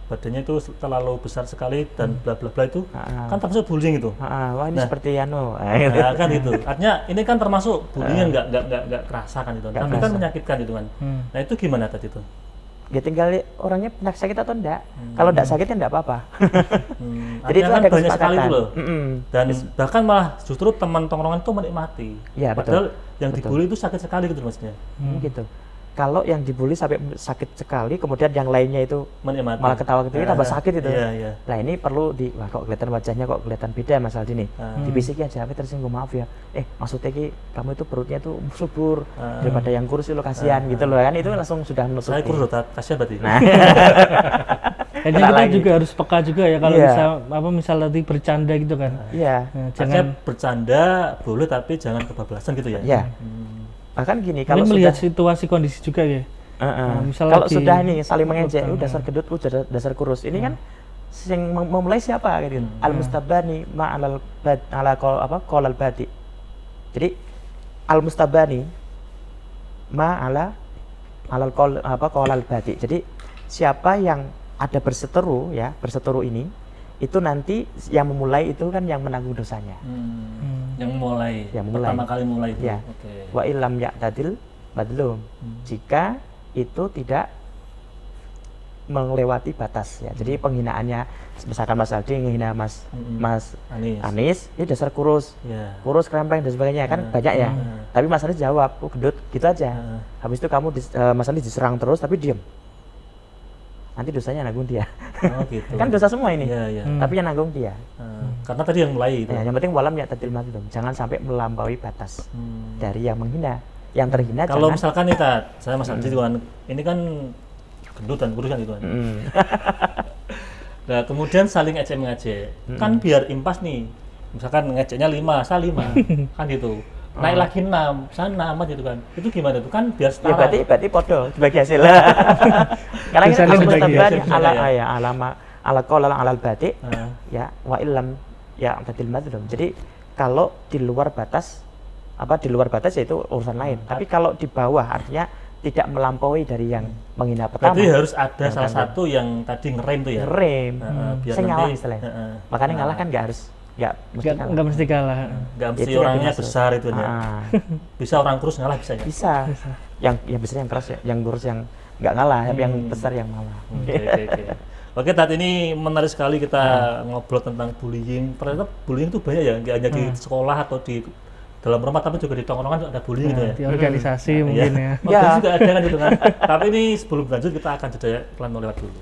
badannya itu terlalu besar sekali dan bla bla bla itu, kan termasuk bullying itu. Wah ini seperti kan itu. Artinya ini kan termasuk bullying yang nggak kerasa kan itu, tapi kan menyakitkan itu kan. Nah itu gimana tadi itu? Ya tinggal orangnya pernah sakit atau enggak. Kalau enggak sakit ya enggak apa-apa. Jadi itu kan ada banyak sekali kesepakatan. itu loh. Dan bahkan malah justru teman tongkrongan itu menikmati. Ya, Padahal yang betul. dibully itu sakit sekali gitu maksudnya. Gitu. Kalau yang dibully sampai sakit sekali, kemudian yang lainnya itu Menikmati. malah ketawa-ketawa tambah sakit itu. Iya. Nah ini perlu wah kok kelihatan wajahnya kok kelihatan beda Mas Aldi nih. Dibisiki aja, tapi tersinggung maaf ya. Maksudnya kamu itu perutnya tuh subur daripada yang kurus lo kasihan gitu loh kan, itu langsung sudah menutupi. Saya kurus tak kasihan berarti. Nah. Kayaknya kita juga harus peka juga ya kalau misal tadi bercanda gitu kan. Iya. Jangan bercanda boleh tapi jangan kebablasan gitu ya. Iya. Bahkan gini, kalau melihat situasi kondisi juga ya. Kalau sudah nih saling mengejek, dasar gendut, dasar kurus. Ini kan yang memulai siapa gitu. Al-mustabani ma'alal bad ala qalal badi. Jadi al-mustabani ma'ala alal qalal badi. Jadi siapa yang ada berseteru ini itu nanti yang memulai itu kan yang menanggung dosanya. Yang mulai. Pertama kali mulai itu. Ya. Wa illam ya'tadil badlum. Jika itu tidak melewati batas ya. Jadi penghinaannya misalkan Mas Aldi menghina Mas Anis, ini dasar kurus. Kurus, krempeng dan sebagainya kan banyak ya. Tapi Mas Anis jawab, "Oh, gendut." Gitu aja. Habis itu kamu Mas Anis diserang terus tapi diam. Nanti dosanya nanggung dia. Oh, gitu. Kan dosa semua ini. Iya. Tapi yang nanggung dia. Karena tadi yang mulai itu. Ya, yang penting walam ya'tadil madlum. Jangan sampai melampaui batas dari yang menghina. Yang terhina kalau jangan. Misalkan nih saya Mas Aldi kan ini kan gendut dan kurus kan itu kan. Nah, kemudian saling ejek-mengejek. Kan biar impas nih. Misalkan ngejeknya 5, saya 5. Kan gitu. Naik lagi 6, saya 6 gitu kan. Itu gimana tuh? Kan biar setara. Ya berarti podo dibagi hasil. Karena kita ala qala alal badi ya wa illam ya tadil madlum. Jadi kalau di luar batas di luar batas ya itu urusan lain. Tapi kalau di bawah artinya tidak melampaui dari yang menghina pertama. Berarti harus ada salah satu yang tadi ngerem tuh ya. Ngerem. Biar Saya ngalah nanti istilahnya. Makanya ngalah kan nggak mesti kalah. Nggak mesti orangnya besar itu ya. Bisa orang kurus ngalah bisa ya. Bisa. Yang besar yang keras ya, yang kurus yang nggak ngalah, tapi yang besar yang ngalah. Oke, Tat, ini menarik sekali kita ngobrol tentang bullying. Ternyata bullying itu banyak ya, nggak hanya di sekolah atau di dalam rumah, tapi juga di tongkrongan ada bullying gitu ya. Di organisasi mungkin ya. Juga ada kan gitu kan. Tapi ini sebelum lanjut kita akan jeda iklan lewat dulu.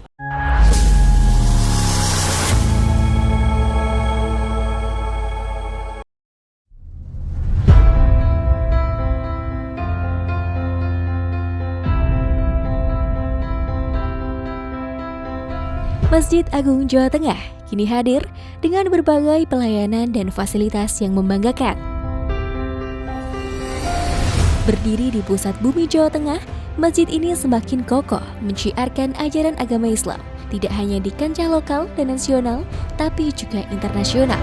Masjid Agung Jawa Tengah kini hadir dengan berbagai pelayanan dan fasilitas yang membanggakan. Berdiri di pusat bumi Jawa Tengah, masjid ini semakin kokoh menciarkan ajaran agama Islam, tidak hanya di kancah lokal dan nasional, tapi juga internasional.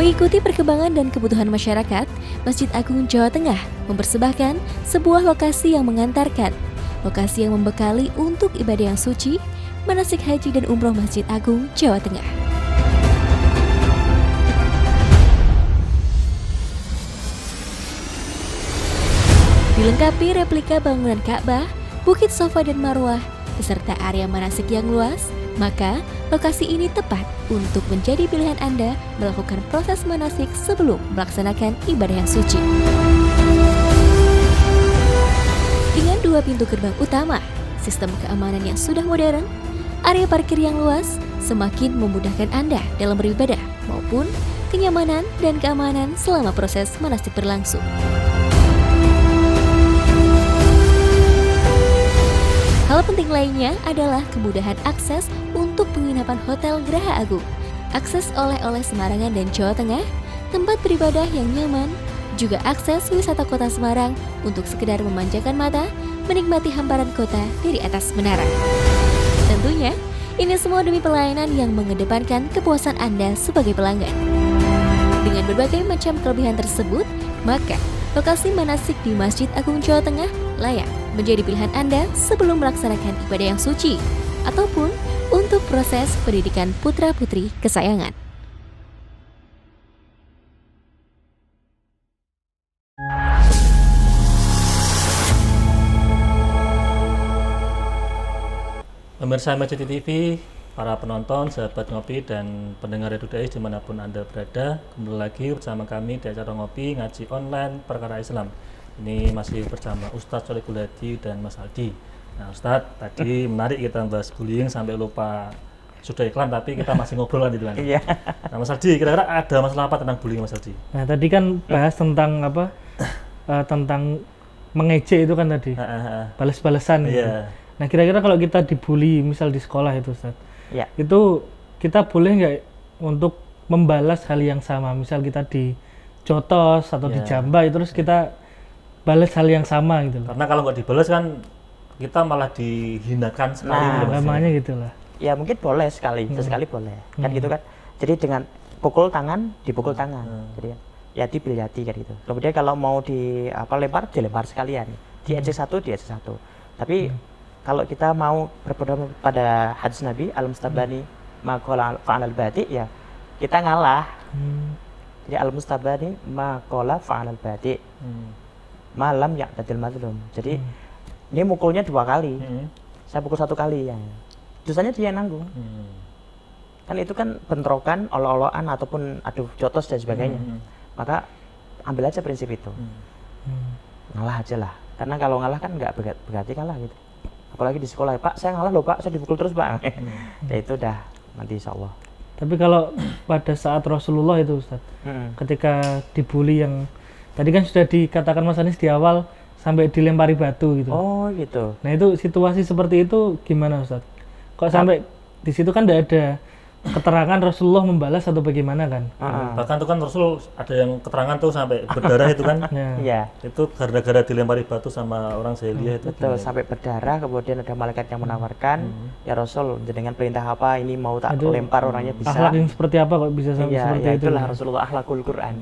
Mengikuti perkembangan dan kebutuhan masyarakat, Masjid Agung Jawa Tengah mempersembahkan sebuah lokasi yang mengantarkan, lokasi yang membekali untuk ibadah yang suci, manasik haji dan umroh Masjid Agung Jawa Tengah. Dilengkapi replika bangunan Ka'bah, Bukit Safa dan Marwah, beserta area manasik yang luas, maka lokasi ini tepat untuk menjadi pilihan Anda melakukan proses manasik sebelum melaksanakan ibadah yang suci. Dengan 2 pintu gerbang utama, sistem keamanan yang sudah modern, area parkir yang luas semakin memudahkan Anda dalam beribadah maupun kenyamanan dan keamanan selama proses manasik berlangsung. Hal penting lainnya adalah kemudahan akses untuk penginapan Hotel Geraha Agung, akses oleh-oleh Semarangan dan Jawa Tengah, tempat beribadah yang nyaman, juga akses wisata kota Semarang untuk sekedar memanjakan mata, menikmati hamparan kota dari atas menara. Tentunya, ini semua demi pelayanan yang mengedepankan kepuasan Anda sebagai pelanggan. Dengan berbagai macam kelebihan tersebut, maka lokasi manasik di Masjid Agung Jawa Tengah layak menjadi pilihan Anda sebelum melaksanakan ibadah yang suci ataupun untuk proses pendidikan putra-putri kesayangan. Pemirsa MRCTI TV, para penonton, sahabat ngopi dan pendengar Radio Dais dimanapun Anda berada, kembali lagi bersama kami di acara ngopi ngaji online perkara Islam. Ini masih bersama Ustadz Sholiqul Hadi dan Mas Aldi. Nah Ustadz, tadi menarik kita bahas bullying sampai lupa sudah iklan, tapi kita masih ngobrol gitu kan. Iya. Nah Mas Aldi, kira-kira ada masalah apa tentang bullying Mas Aldi? Nah tadi kan bahas tentang apa? Tentang mengejek itu kan tadi, balas-balasan. Gitu. Iya. Nah kira-kira kalau kita dibully misal di sekolah itu Ustaz, Ya. itu kita boleh nggak untuk membalas hal yang sama, misal kita dijotos atau dijambai terus kita balas hal yang sama gitu loh. Karena kalau nggak dibalas kan kita malah dihinakan sekali. Nah, gitu, Mas. Namanya gitulah. Ya mungkin boleh sekali, sesekali boleh. Kan gitu kan. Jadi dengan pukul tangan, dipukul tangan. Jadi yati bil yati kan gitu. Kemudian kalau mau lempar, dilempar sekalian. Diejek satu, diejek satu. Tapi kalau kita mau berpedoman pada hadis Nabi al-mustabani maqala fa'al bati, ya kita ngalah. Jadi al-mustabani maqala fa'al bati. Malam ya'tadil mazlum. Jadi ini mukulnya 2 kali. Saya pukul 1 kali ya. Dosanya dia yang nanggung. Kan itu kan bentrokan, olo-oloan ataupun adu jotos dan sebagainya. Maka ambil aja prinsip itu. Ngalah aja lah. Karena kalau ngalah kan nggak berarti kalah gitu. Apalagi di sekolah, Pak saya ngalah loh Pak, saya dipukul terus Pak. Ya itu udah nanti insya Allah. Tapi kalau pada saat Rasulullah itu Ustaz, ketika dibully yang tadi kan sudah dikatakan Mas Anis di awal sampai dilempari batu gitu. Oh gitu. Nah itu situasi seperti itu gimana Ustaz? Kok sampai di situ kan tidak ada keterangan Rasulullah membalas atau bagaimana kan? Bahkan tuh kan Rasul ada yang keterangan tuh sampai berdarah itu kan. Iya. Itu gara-gara dilempari batu sama orang Jahiliyah itu. Betul, sampai berdarah, kemudian ada malaikat yang menawarkan, ya Rasul, dengan perintah apa ini mau tak lempar orangnya bisa. Akhlak yang seperti apa kok bisa sampai Iya, seperti ya itu? itulah Rasulullah akhlakul Quran.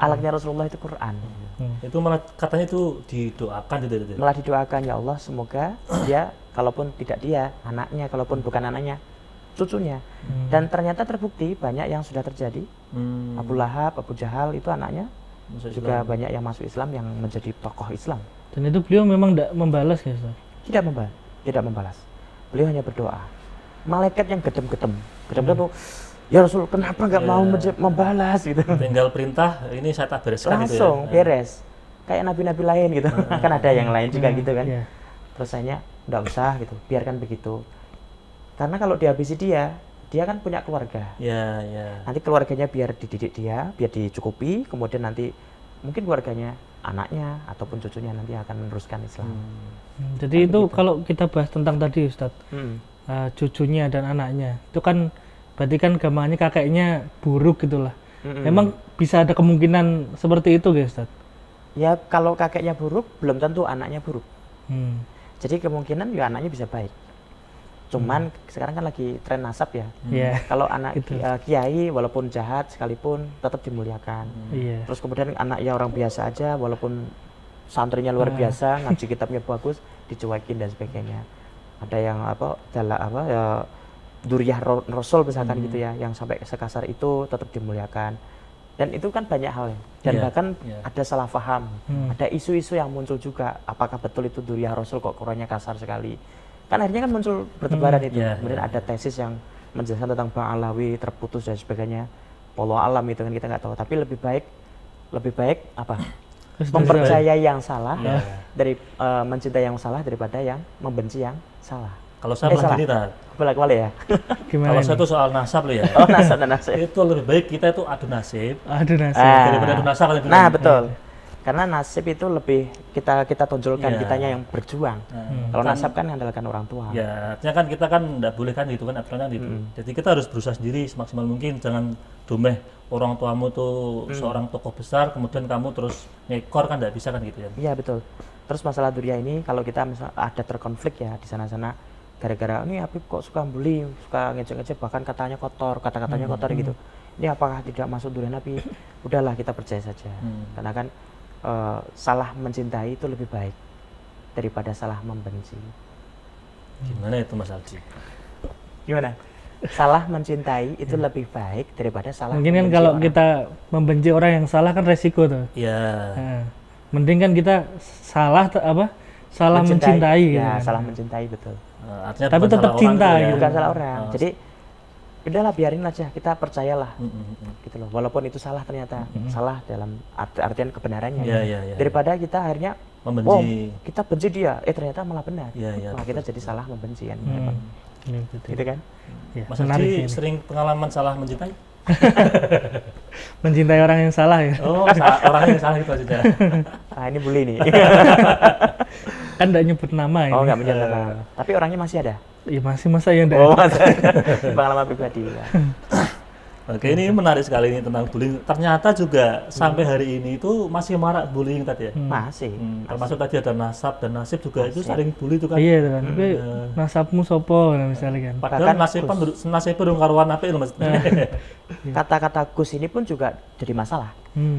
Akhlaknya Rasulullah itu Quran. Itu malah katanya itu didoakan gitu. Malah didoakan, ya Allah semoga dia, kalaupun tidak dia, anaknya, kalaupun bukan anaknya, cucunya. Dan ternyata terbukti banyak yang sudah terjadi. Abu Lahab, Abu Jahal itu anaknya Masuk juga Islam. banyak yang masuk Islam, yang menjadi tokoh Islam. Dan itu beliau memang tidak membalas ya Ustaz? Tidak membalas. Beliau hanya berdoa. Malaikat yang gedem-gedem tuh, ya Rasul kenapa nggak mau membalas gitu. Tinggal perintah, ini saya tak bereskan gitu ya. Langsung beres. Kayak nabi-nabi lain gitu. Kan ada yang lain juga gitu kan. Iya. Terus saya nggak usah gitu, biarkan begitu. Karena kalau dihabisi dia kan punya keluarga. Ya. Nanti keluarganya biar dididik dia, biar dicukupi, kemudian nanti mungkin keluarganya, anaknya ataupun cucunya nanti akan meneruskan Islam. Jadi itu kalau kita bahas tentang tadi Ustaz, cucunya dan anaknya, itu kan berarti kan gambarnya kakeknya buruk gitulah. Memang bisa ada kemungkinan seperti itu guys Ustaz? Ya kalau kakeknya buruk, belum tentu anaknya buruk. Hmm. Jadi kemungkinan ya anaknya bisa baik. Cuman sekarang kan lagi tren nasab ya. Iya. Kalau anak Itu. kiai walaupun jahat sekalipun tetap dimuliakan. Iya. Terus kemudian anaknya orang biasa aja walaupun santrinya luar biasa, ngaji kitabnya bagus, dicuekin dan sebagainya. Ada yang duriyah Rasul misalkan gitu ya, yang sampai sekasar itu tetap dimuliakan. Dan itu kan banyak hal ya. Dan bahkan ada salah paham, ada isu-isu yang muncul juga. Apakah betul itu duriyah Rasul kok Qurannya kasar sekali? Kan akhirnya kan muncul bertebaran itu. Kemudian ada tesis yang menjelaskan tentang Bang Alawi terputus dan sebagainya. Wallahu alam itu kan kita nggak tahu. Tapi lebih baik apa? Mempercayai yang salah dari mencintai yang salah daripada yang membenci yang salah. Kalau saya malah gini Balik ya. Kalau saya itu soal nasab loh ya. Oh, nasab. Itu lebih baik kita itu adu nasib. Adu nasib. Daripada adu nasab. Nah betul. Karena nasib itu lebih kita tonjolkan, kitanya yang berjuang. Kalau nasab kan mengandalkan orang tua. Ya, artinya kan kita kan tidak boleh kan gitu kan aturannya gitu. Jadi kita harus berusaha sendiri semaksimal mungkin, jangan domeh orang tuamu tuh seorang tokoh besar kemudian kamu terus ngekor kan tidak bisa kan gitu ya. Iya betul. Terus masalah duriyah ini kalau kita ada terkonflik ya di sana-sana gara-gara ini Habib kok suka bully, suka ngejek-ngejek bahkan katanya kotor, kata-katanya kotor gitu. Ini apakah tidak masuk duriyah Nabi? Udahlah kita percaya saja. Karena kan salah mencintai itu lebih baik daripada salah membenci. Gimana itu Mas Aldi? Gimana? Salah mencintai itu lebih baik daripada salah mungkin kan kalau kita membenci orang yang salah kan resiko tuh. Iya. Nah, mending kan kita salah mencintai ya, gitu. salah mencintai betul. Artinya Tapi bukan tetap salah cinta orang gitu ya. gitu. Bukan salah orang. Jadi udahlah biarin aja, kita percayalah. Gitu loh. Walaupun itu salah ternyata, salah dalam artian kebenarannya. Iya, iya, iya. Daripada kita akhirnya Membenci. oh, kita benci dia, ternyata malah benar. Iya, iya, Malah kita jadi salah membenci kan. Gitu kan? Ya, Mas menarik Haji sih ini. sering pengalaman salah mencintai? Mencintai orang yang salah ya. Oh, orang yang salah itu maksudnya. Ah, ini bully nih. Kan enggak nyebut nama ini. Oh, nggak menyatakan. Tapi orangnya masih ada. Iya masih masa yang Oh, masa. Pengalaman pribadi. Ya. Oke, ini menarik sekali ini tentang bullying. Ternyata juga sampai hari ini itu masih marak bullying tadi ya. Masih. Termasuk tadi ada nasab dan nasib juga itu sering bully itu kan. Iya itu kan. Tapi nasabmu sopo nah, misalnya kan. Padahal Bahkan nasibnya durung karuan apik lho maksudnya. Kata-kata Gus ini pun juga jadi masalah.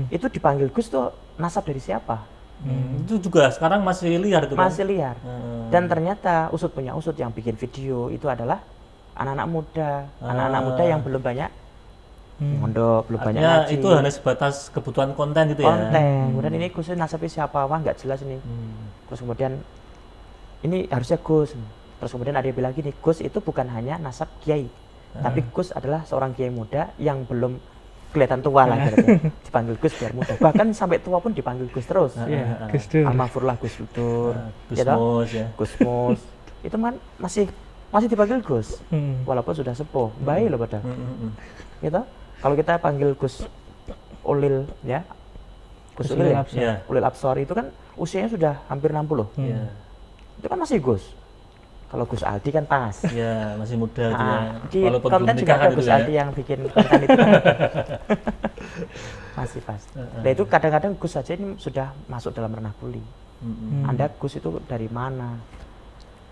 Itu dipanggil Gus tuh nasab dari siapa? Itu juga sekarang masih liar itu kan. Masih liar. Dan ternyata usut punya usut yang bikin video itu adalah anak-anak muda yang belum banyak mondok, belum banyak Artinya ngaji. itu hanya sebatas kebutuhan konten gitu ya. Konten. Kemudian ini Gus nasabnya siapa? Wah, nggak jelas ini. Terus kemudian ini harusnya Gus. Terus kemudian ada yang bilang gini, Gus itu bukan hanya nasab kiai, tapi Gus adalah seorang kiai muda yang belum kelihatan tua lah gitu. Dipanggil Gus biar muda. Bahkan sampai tua pun dipanggil Gus terus. Iya, Gus Dur. Almarhumlah Gus Dur. Gus Mus ya. Gus Mus. Itu kan masih dipanggil Gus. Walaupun sudah sepuh. Baik loh padahal. Gitu. Kalau kita panggil Gus Ulil ya. Gus Ulil ya. Iya. Ulil Absor itu kan usianya sudah hampir 60. Iya. Itu kan masih Gus. Kalau Gus Aldi kan pas. Iya, masih muda gitu ya. Di Walaupun konten belum juga nikah ada kan Gus gitu ya. Aldi yang bikin konten itu kan. Masih pas. Nah itu kadang-kadang Gus saja ini sudah masuk dalam ranah bully. Anda Gus itu dari mana?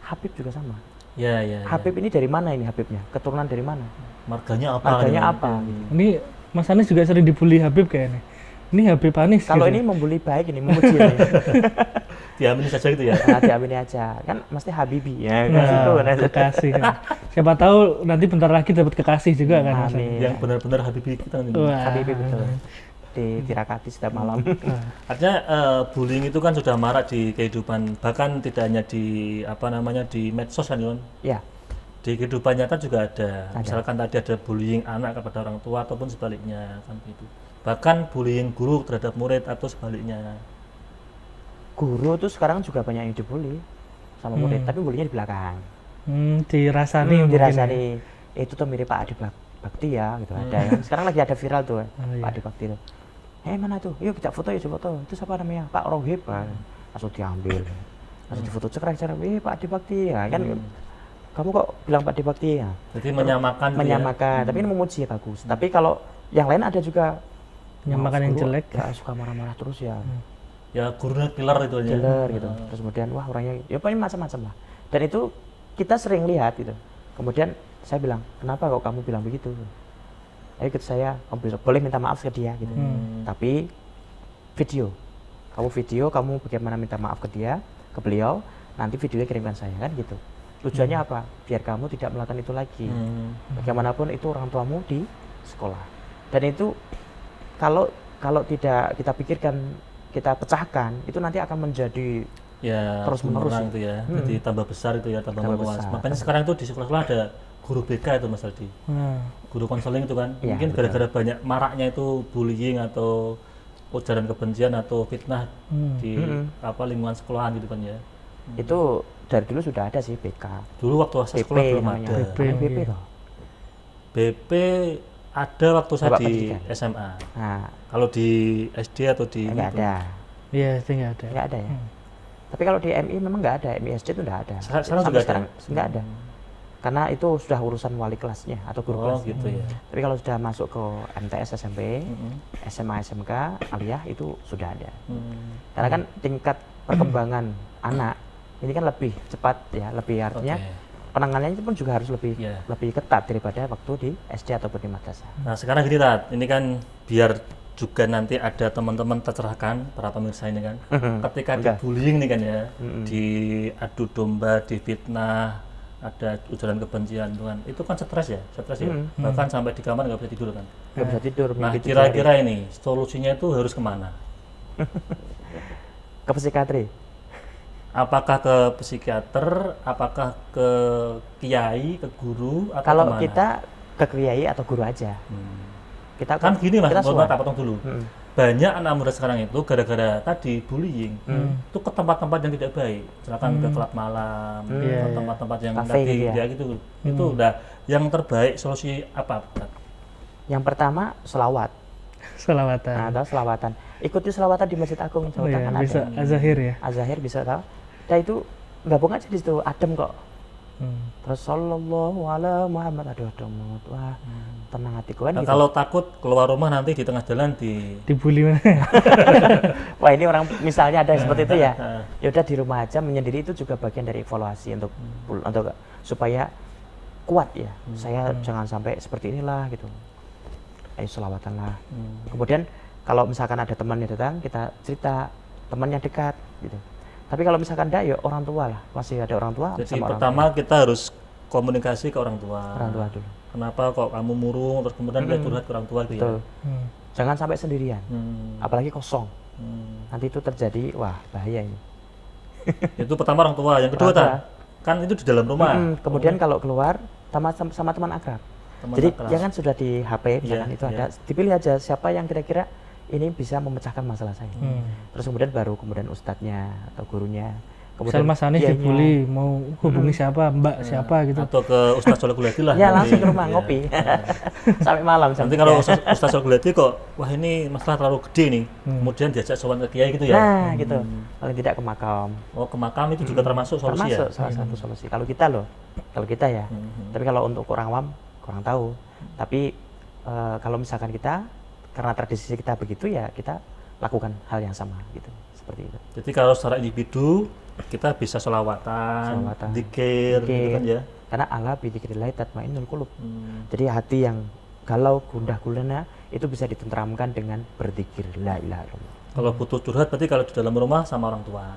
Habib juga sama. Iya, iya. Habib ini dari mana ini Habibnya? Keturunan dari mana? Marganya apa? Marganya gitu. apa? Ini Mas Anies juga sering dibully Habib kayaknya. Ini Habib Anies. Kalau gitu. ini membuli baik ini, memuji ini. Diaminin saja gitu ya. Nah, diamini aja. Kan mesti Habibi ya. Kan Nah, situ, nah, kekasih. Kan. Siapa tahu nanti bentar lagi dapat kekasih juga kan. Mas Anies. Amin. Yang benar-benar Habibie kita ini. Wah. Habibi betul. Dirakati setiap malam. Artinya bullying itu kan sudah marak di kehidupan, bahkan tidak hanya di apa namanya di medsos kan, Yon. Ya. Di kehidupan nyata juga ada. Misalkan tadi ada bullying anak kepada orang tua ataupun sebaliknya kan itu. Bahkan bullying guru terhadap murid atau sebaliknya. Guru tuh sekarang juga banyak yang dibully sama murid, tapi bulinya di belakang. Dirasani mungkin Dirasani ya. itu tuh mirip Pak Adi Bakti ya gitu ada yang sekarang lagi ada viral tuh iya. Pak Adi Bakti tuh. Mana tuh? Yuk kita foto ya, foto. Itu siapa namanya? Pak Rohib. Langsung diambil. Langsung difoto cekrek-cekrek. Pak Adi Bakti ya kan. Kamu kok bilang Pak Adi Bakti ya? Jadi menyamakan gitu ya. Menyamakan, tapi ini memuji ya bagus. Tapi kalau yang lain ada juga Menyamakan yang guru, jelek. ya suka marah-marah terus ya. Ya gurunya killer itu aja. Killer gitu. Terus kemudian wah orangnya ya pokoknya macam-macam lah. Dan itu kita sering lihat gitu. Kemudian saya bilang, "Kenapa kok kamu bilang begitu?" Ayo ikut saya, kamu boleh minta maaf ke dia gitu. Tapi video. Kamu bagaimana minta maaf ke dia, ke beliau, nanti videonya kirimkan saya kan gitu. Tujuannya apa? Biar kamu tidak melakukan itu lagi. Bagaimanapun itu orang tuamu di sekolah. Dan itu kalau tidak kita pikirkan, kita pecahkan, itu nanti akan menjadi Ya terus menerus itu ya. Jadi tambah besar itu ya, tambah meluas. besar. Makanya sekarang itu di sekolah-sekolah ada guru BK itu Mas Aldi. Guru konseling itu kan. Iya, Mungkin betul. gara-gara banyak maraknya itu bullying atau ujaran kebencian atau fitnah di apa lingkungan sekolahan gitu kan ya. itu dari dulu sudah ada sih BK. Dulu waktu saya sekolah belum namanya. ada. BP toh. BP ada waktu saya Bapak di pendidikan. SMA. Nah, Kalau di SD atau di nggak ada. Iya, itu nggak ada. Nggak ada ya. Tapi kalau di MI memang nggak ada, MI SD itu nggak ada. Sekarang Sampai juga ada? sekarang nggak ada. Karena itu sudah urusan wali kelasnya atau guru Oh kelasnya. gitu ya. Tapi kalau sudah masuk ke MTS SMP, SMA SMK, aliyah itu sudah ada. Karena kan tingkat perkembangan anak ini kan lebih cepat ya, lebih artinya penanganannya itu pun juga harus lebih Iya. lebih ketat daripada waktu di SD ataupun di madrasah. Nah sekarang gini Tat, ini kan biar juga nanti ada teman-teman tercerahkan para pemirsa ini kan, ketika dibullying nih kan ya, diadu domba, difitnah, ada ujaran kebencian kan, itu kan stres ya, bahkan sampai di kamar nggak bisa tidur kan. Nggak bisa tidur. Nah mimpi 3 hari. kira-kira ini solusinya itu harus kemana? Ke psikiatri. Apakah ke psikiater, apakah ke kiai, ke guru, atau Kalau kemana? kita ke kiai atau guru aja. Kita Kan gini Mas, kita mohon maaf swab. tak potong dulu. Mm-mm. Banyak anak muda sekarang itu gara-gara tadi bullying, itu ke tempat-tempat yang tidak baik, misalkan ke klub malam, ke Iya, iya. tempat-tempat yang Kafe tadi gitu ya. ya gitu. Itu udah yang terbaik solusi apa? Yang pertama selawat. Selawatan. Nah, atau selawatan. Ikuti selawatan di Masjid Agung Jawa Oh iya, Tengah bisa ada. azahir ya. Azahir bisa tahu. Nah itu gabung aja di situ, adem kok. Terus sallallahu ala Muhammad, aduh banget. Wah, tenang hatiku kan Nah, gitu. kalau takut keluar rumah nanti di tengah jalan Dibully mana? Wah, ini orang misalnya ada yang seperti itu ya. Ya udah di rumah aja menyendiri, itu juga bagian dari evaluasi untuk supaya kuat ya. Saya jangan sampai seperti inilah gitu. Ayo selawatan lah. Kemudian kalau misalkan ada teman yang datang, kita cerita, teman yang dekat gitu. Tapi kalau misalkan enggak, ya orang tua lah. Masih ada orang tua. Jadi sama orang pertama kita harus komunikasi ke orang tua. tua. Orang tua dulu. Kenapa kok kamu murung, terus kemudian kita curhat ke orang tua gitu Betul. ya. Jangan sampai sendirian. Apalagi kosong. Hmm. Nanti itu terjadi, wah bahaya ini. Itu pertama orang tua. Yang kedua Orang tua. kan itu di dalam rumah. Kemudian kalau keluar sama teman akrab. Teman Jadi akrab. jangan sudah di HP, misalkan Iya, itu iya. ada, dipilih aja siapa yang kira-kira ini bisa memecahkan masalah saya. Terus kemudian kemudian ustadznya atau gurunya. Misal Mas Anies kiainya. dibully, mau hubungi siapa, Mbak siapa gitu. Atau ke Ustaz Soleh Guladi lah. Ya nanti. langsung ke rumah Iya. ngopi sampai malam. Nanti kalau Ustaz Soleh Guladi kok, wah ini masalah terlalu gede nih, kemudian diajak sowan ke kiai gitu ya. Nah gitu, paling tidak ke makam. Oh ke makam itu juga termasuk solusi Termasuk ya. salah satu solusi. Kalau kita ya. Tapi kalau untuk orang awam kurang tahu. Tapi kalau misalkan kita, karena tradisi kita begitu ya, kita lakukan hal yang sama gitu, seperti itu. Jadi kalau secara individu kita bisa selawatan, dzikir gitu kan ya. Karena ala bidzikrillah tatmainnul qulub. Jadi hati yang galau, gundah gulana itu bisa ditentramkan dengan berzikir la ilaha illallah. Kalau butuh curhat berarti kalau di dalam rumah sama orang tua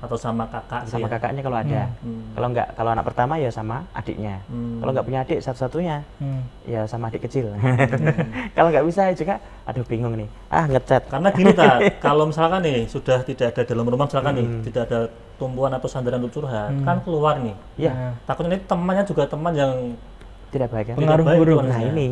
atau sama kakak gitu Sama ya? kakaknya kalau ada. Kalau enggak, kalau anak pertama ya sama adiknya. Kalau enggak punya adik satu-satunya ya sama adik kecil. Kalau enggak bisa ya juga, aduh bingung nih. Ngechat. Karena gini kalau misalkan nih sudah tidak ada dalam rumah misalkan nih tidak ada tumpuan atau sandaran untuk curhat, kan keluar nih. Iya, Takutnya ini temannya juga teman yang tidak baik kan? Pengaruh baik buruk. tuh Nah harusnya. ini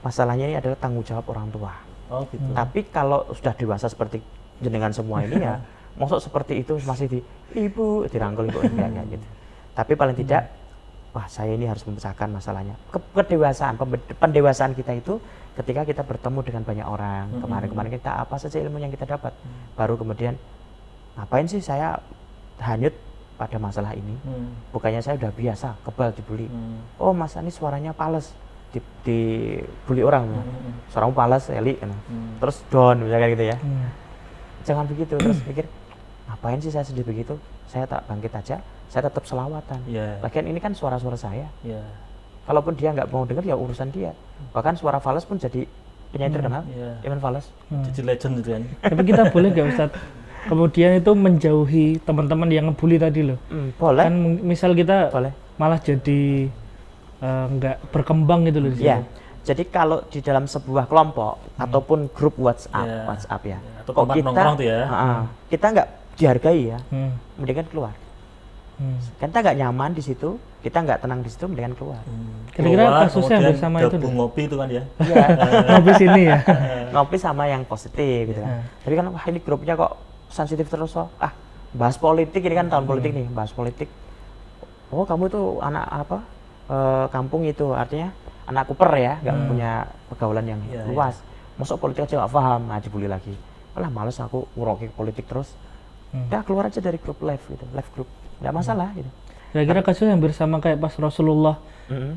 masalahnya ini adalah tanggung jawab orang tua. Oh gitu. Tapi kalau sudah dewasa seperti jenengan semua ini ya, maksud seperti itu masih ibu dirangkul ibu enggak gitu. Tapi paling tidak, wah saya ini harus memecahkan masalahnya. Kedewasaan, pendewasaan kita itu ketika kita bertemu dengan banyak orang. Kemarin kita apa saja ilmu yang kita dapat. Baru kemudian ngapain sih saya hanyut pada masalah ini? Bukannya saya udah biasa kebal dibully. Oh Mas Anies suaranya pales. Dibully orang, suaramu palas, Eli, terus down, misalkan gitu ya. Jangan begitu, terus pikir, ngapain sih saya sedih begitu? Saya tak bangkit aja, saya tetap selawatan. Lagian ini kan suara-suara saya. Kalaupun dia nggak mau dengar ya urusan dia. Bahkan suara Fales pun jadi penyanyi terkenal, Iwan Fales. Jadi legend gitu kan. Tapi kita boleh nggak Ustadz? Kemudian itu menjauhi teman-teman yang ngebully tadi loh. Boleh. Kan misal kita Boleh. malah jadi nggak berkembang gitu loh di situ. Ya, jadi kalau di dalam sebuah kelompok ataupun grup WhatsApp ya, Atau tempat nongkrong tuh ya. Kita nggak dihargai ya, mendingan keluar. Kita nggak nyaman di situ, kita nggak tenang di situ, mendingan keluar. Kira-kira Keluar, kasusnya kemudian hampir sama itu gabung loh. ngopi itu kan ya. Iya, Ngopi sini ya. ngopi sama yang positif gitu kan. Tapi kan wah ini grupnya kok sensitif terus oh. Bahas politik ini kan tahun politik nih, bahas politik. Oh kamu itu anak apa? Kampung itu artinya anak kuper ya, nggak punya pergaulan yang luas. Masuk politik aja nggak paham, dibully lagi. Alah males aku nguroki politik terus. Udah keluar aja dari grup live gitu, live group, nggak masalah gitu. Kira-kira kasus yang bersama kayak pas Rasulullah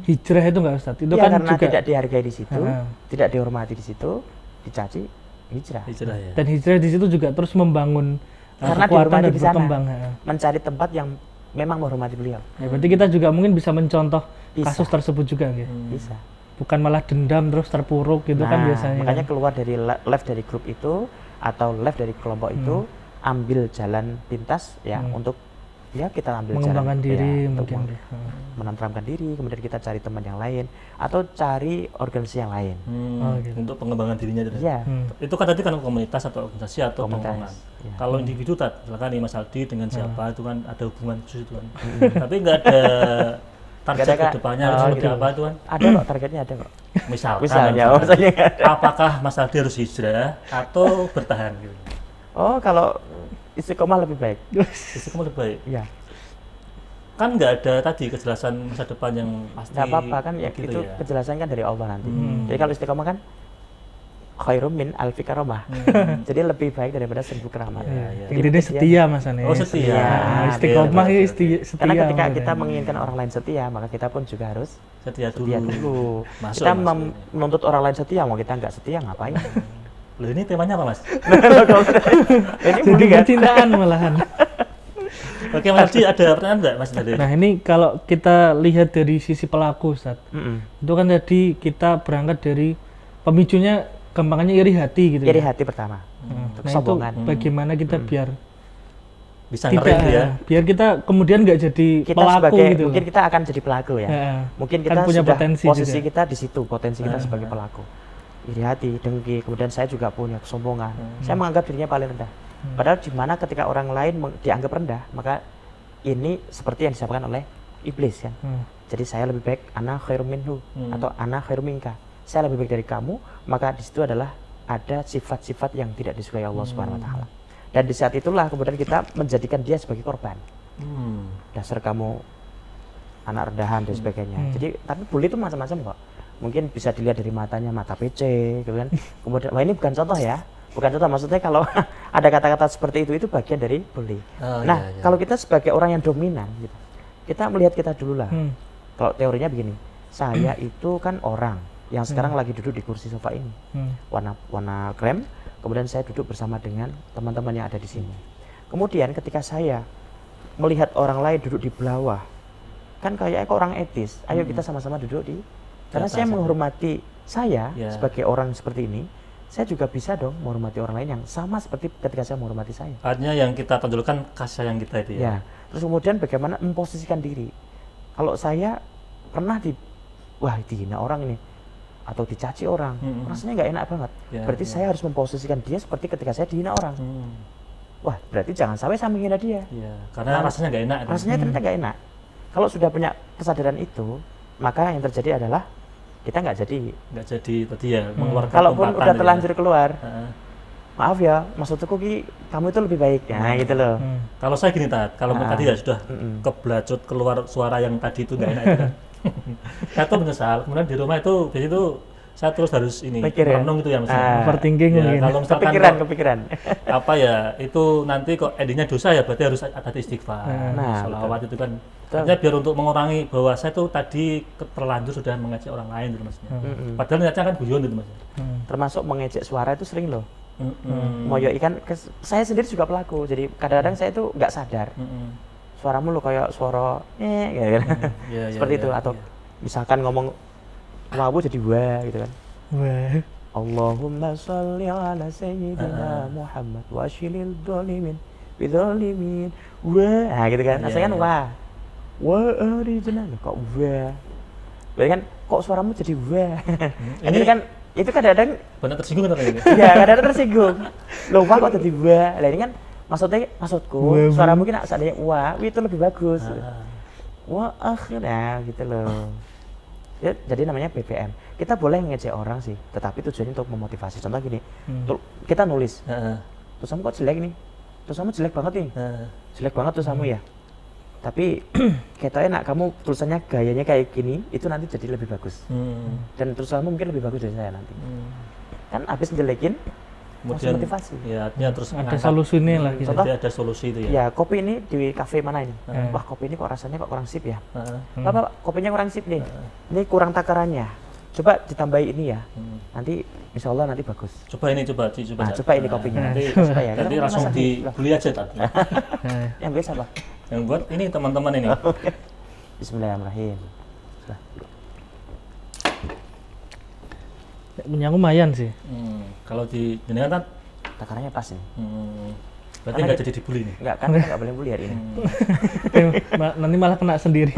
hijrah itu nggak Ustadz? Itu Ya, kan karena juga tidak dihargai di situ, tidak dihormati di situ, dicaci, hijrah. Hijrah ya. dan hijrah di situ juga terus membangun Karena kekuatan dihormati dan di sana. berkembang. Mencari tempat yang memang menghormati beliau. Ya, berarti kita juga mungkin bisa mencontoh Bisa. kasus tersebut juga gitu. Bisa. Bukan malah dendam terus terpuruk gitu kan biasanya. Makanya keluar dari live dari grup itu atau live dari kelompok itu, ambil jalan pintas ya untuk ya kita ambil mengembangkan cara, diri ya, untuk mungkin. menenteramkan diri, kemudian kita cari teman yang lain atau cari organisasi yang lain. Oh, gitu. Untuk pengembangan dirinya itu. Iya. Itu kan tadi kan komunitas atau organisasi atau Komunitas, tongkrongan. ya. Kalau individu misalkan nih Mas Aldi dengan siapa itu kan ada hubungan khusus itu kan. Tapi nggak ada target Nggak ada, ke depannya oh, seperti gitu. apa itu kan. Ada kok, targetnya ada kok. Misalnya, maksudnya. apakah Mas Aldi harus hijrah atau bertahan gitu? Oh, kalau istiqomah lebih baik. Istiqomah lebih baik. Iya. Kan nggak ada tadi kejelasan masa depan yang pasti. Nggak apa-apa kan, ya gitu itu ya. kejelasan kan dari Allah nanti. Jadi kalau istiqomah kan khairum min alfi karomah. Jadi lebih baik daripada 1000 keramat. Iya, iya. Intinya setia Mas Anies. Oh, setia. Nah, istiqomah Iya, ya betul, setia. Karena ketika maksudnya. kita menginginkan orang lain setia, maka kita pun juga harus Setia setia dulu. Masuk, Kita masuk. menuntut orang lain setia, mau kita nggak setia ngapain? Loh, ini temanya apa Mas? Ini jadi bully kan? percintaan malahan. Oke Mas Aldi, ada pertanyaan nggak Mas tadi? Nah ini kalau kita lihat dari sisi pelaku Ustaz, itu kan tadi kita berangkat dari pemicunya gampangannya iri hati gitu. Iri ya. hati pertama. Nah itu Kesombongan. bagaimana kita biar Bisa tidak, ngerem ya? biar kita kemudian nggak jadi Kita pelaku sebagai gitu. mungkin kita akan jadi pelaku ya. Ya, Mungkin kan kita punya sudah potensi posisi juga. kita di situ, potensi kita sebagai pelaku. Iri hati, dengki, kemudian saya juga punya kesombongan. Saya menganggap dirinya paling rendah. Padahal di mana ketika orang lain dianggap rendah, maka ini seperti yang disampaikan oleh iblis kan. Jadi saya lebih baik ana khairum minhu atau ana khairum minka. Saya lebih baik dari kamu, maka di situ adalah ada sifat-sifat yang tidak disukai Allah Subhanahu wa taala. Dan di saat itulah kemudian kita menjadikan dia sebagai korban. Dasar kamu anak rendahan dan sebagainya. Jadi tapi bully itu macam-macam kok. Mungkin bisa dilihat dari matanya, mata PC gitu kan. Kemudian wah ini bukan contoh ya. Bukan contoh, maksudnya kalau ada kata-kata seperti itu bagian dari bully. Oh, Nah, iya, iya. kalau kita sebagai orang yang dominan gitu. Kita melihat kita dulu lah. Kalau teorinya begini, saya itu kan orang yang sekarang lagi duduk di kursi sofa ini. Warna krem, kemudian saya duduk bersama dengan teman-teman yang ada di sini. Kemudian ketika saya melihat orang lain duduk di bawah, kan kayak orang etis. Ayo kita sama-sama duduk di, karena saya menghormati saya sebagai orang seperti ini, saya juga bisa dong menghormati orang lain yang sama seperti ketika saya menghormati saya. Artinya yang kita tonjolkan kasih sayang kita itu ya. Ya, terus kemudian bagaimana memposisikan diri. Kalau saya pernah wah dihina orang ini atau dicaci orang, rasanya nggak enak banget. Ya, Berarti saya harus memposisikan dia seperti ketika saya dihina orang. Wah, berarti jangan sampai saya menghina dia. Iya, karena rasanya nggak enak. itu. Rasanya ternyata nggak enak. Kalau sudah punya kesadaran itu, maka yang terjadi adalah kita nggak jadi. Nggak jadi tadi ya mengeluarkan Kalaupun lompatan udah itu terlanjur keluar, Heeh. maaf ya, maksudku Ki, kamu itu lebih baik. Nah, gitu loh. Kalau saya gini Tat, kalau tadi ya sudah keblacut keluar suara yang tadi itu nggak enak itu kan. Saya tuh menyesal, kemudian di rumah itu jadi itu saya terus harus ini Mikir ya? merenung itu ya maksudnya. Overthinking Ya, mungkin. kalau misalkan Kepikiran. apa ya itu nanti kok endingnya dosa ya berarti harus ada istighfar, Nah, sholawat itu kan. Artinya biar untuk mengurangi bahwa saya tuh tadi terlanjur sudah mengajak orang lain gitu maksudnya. Padahal niatnya kan guyon itu maksudnya. Termasuk mengejek suara itu sering loh. Moyoi kan, saya sendiri juga pelaku. Jadi kadang-kadang saya itu nggak sadar. Suaramu lo kayak suara gitu kan. Iya, Seperti iya, itu. iya. Atau misalkan ngomong wawu jadi wah gitu kan. Wah. Allahumma sholli ala sayyidina Muhammad wa shilil dhalimin bidzalimin wah. Nah gitu kan. Rasanya kan wah. Wah original kok wah. Berarti kan kok suaramu jadi wah. Ini kan itu kadang-kadang Benar tersinggung kan ini. ya kadang-kadang tersinggung. Loh wah kok jadi wah. Lah ini kan maksudku Wah, suara mungkin seandainya wah itu lebih bagus. Wah akhirnya gitu loh. Ya, jadi namanya BPM. Kita boleh ngejek orang sih, tetapi tujuannya untuk memotivasi. Contoh gini, kita nulis, tulisanmu kok jelek nih, tulisanmu jelek banget nih, jelek banget tulisanmu ya. Tapi katanya nak kamu tulisannya gayanya kayak gini, itu nanti jadi lebih bagus. Dan tulisanmu mungkin lebih bagus dari saya nanti. Kan habis ngejelekin, Kemudian motivasi. ya artinya terus Ada mengangkat. solusinya lah gitu. Contoh? Jadi ada solusi itu ya. Ya kopi ini di kafe mana ini? Wah kopi ini kok rasanya kok kurang sip ya. Bapak kopinya kurang sip nih. Ini kurang takarannya. Coba ditambahi ini ya. Nanti insya Allah nanti bagus. Coba ini coba. Nah, coba ini kopinya. Nanti, Coba ya. nanti Kenapa langsung masak? dibeli aja tadi. Yang biasa apa? Yang buat ini teman-teman ini. Bismillahirrahmanirrahim. Punya aku lumayan sih. Kalau di jenengan kan Takarannya pas ini. Berarti nggak jadi dibully nih. Enggak kan, nggak boleh bully hari ini. Nanti malah kena sendiri.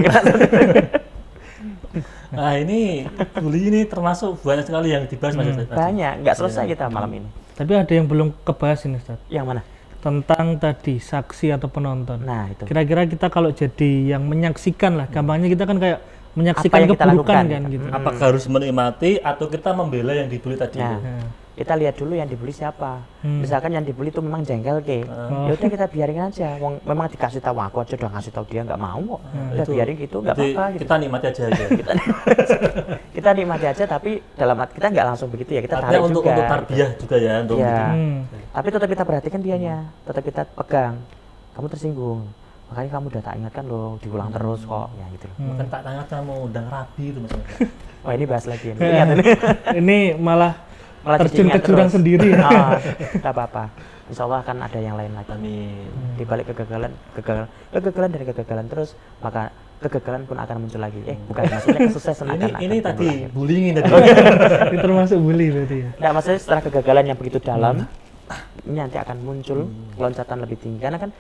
Nah ini bully ini termasuk banyak sekali yang dibahas Mas Ustadz. Banyak, nggak selesai kita malam ini. Tapi ada yang belum kebahas ini Ustaz. Yang mana? Tentang tadi saksi atau penonton. Nah itu. Kira-kira kita kalau jadi yang menyaksikan lah, gampangnya kita kan kayak menyaksikan yang kita keburukan lakukan, kan gitu. gitu. Apakah harus menikmati atau kita membela yang dibully tadi? Nah, Nah, kita lihat dulu yang dibully siapa. Misalkan yang dibully itu memang jengkel ke, ya udah kita biarin aja. Memang dikasih tahu, aku aja udah ngasih tahu dia nggak mau kok. Udah Itu. biarin gitu, nggak Jadi apa-apa. Gitu. kita nikmati aja. Kita nikmati aja, tapi dalam arti kita nggak langsung begitu ya, kita Artinya tarik untuk juga. tarbiyah juga ya, untuk Iya. mendidik. Tapi tetap kita perhatikan dianya, tetap kita pegang. Kamu tersinggung, makanya kamu udah tak ingatkan loh, diulang terus kok, ya gitu loh. Mungkin tak tanya kamu undang rabi itu Mas. Wah ini bahas lagi, ingat ini. ini malah terjun cicingnya ke jurang terus. sendiri. Nggak apa-apa. Insya Allah akan ada yang lain lagi. Amin. Di balik kegagalan dari kegagalan terus, maka kegagalan pun akan muncul lagi. Bukan maksudnya kesuksesan akan Ini timbul tadi lagi. bullying tadi. Ini termasuk bully berarti ya. Nggak, maksudnya setelah kegagalan yang begitu dalam, ini nanti akan muncul loncatan lebih tinggi. Karena kan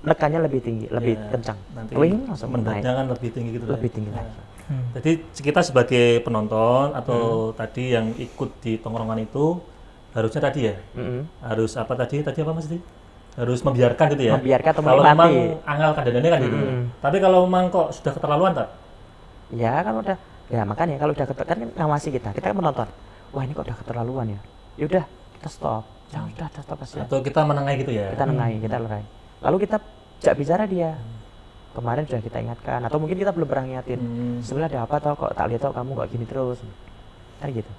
nekannya lebih tinggi, lebih kencang. Nanti Wing langsung naik, mendaknya kan lebih tinggi gitu. lebih ya. tinggi lagi. Jadi kita sebagai penonton atau tadi yang ikut di tongkrongan itu harusnya tadi ya, harus apa tadi apa Mas? Harus membiarkan gitu ya. Membiarkan atau kalau menikmati. memang angel kadang-kadang kan gitu. Tapi kalau memang kok sudah keterlaluan tak? Ya kan udah, ya makanya kalau udah kan ngawasi kita kan menonton. Wah ini kok udah keterlaluan ya. Ya udah kita stop. Jangan udah stop kasihan. Atau kita menengahi gitu ya. Kita nengahi, kita lerai. Lalu kita jak bicara dia. Kemarin sudah kita ingatkan, atau mungkin kita belum pernah ngingatin. Sebenarnya ada apa tau kok tak lihat tau kamu kok gini terus. Kan gitu.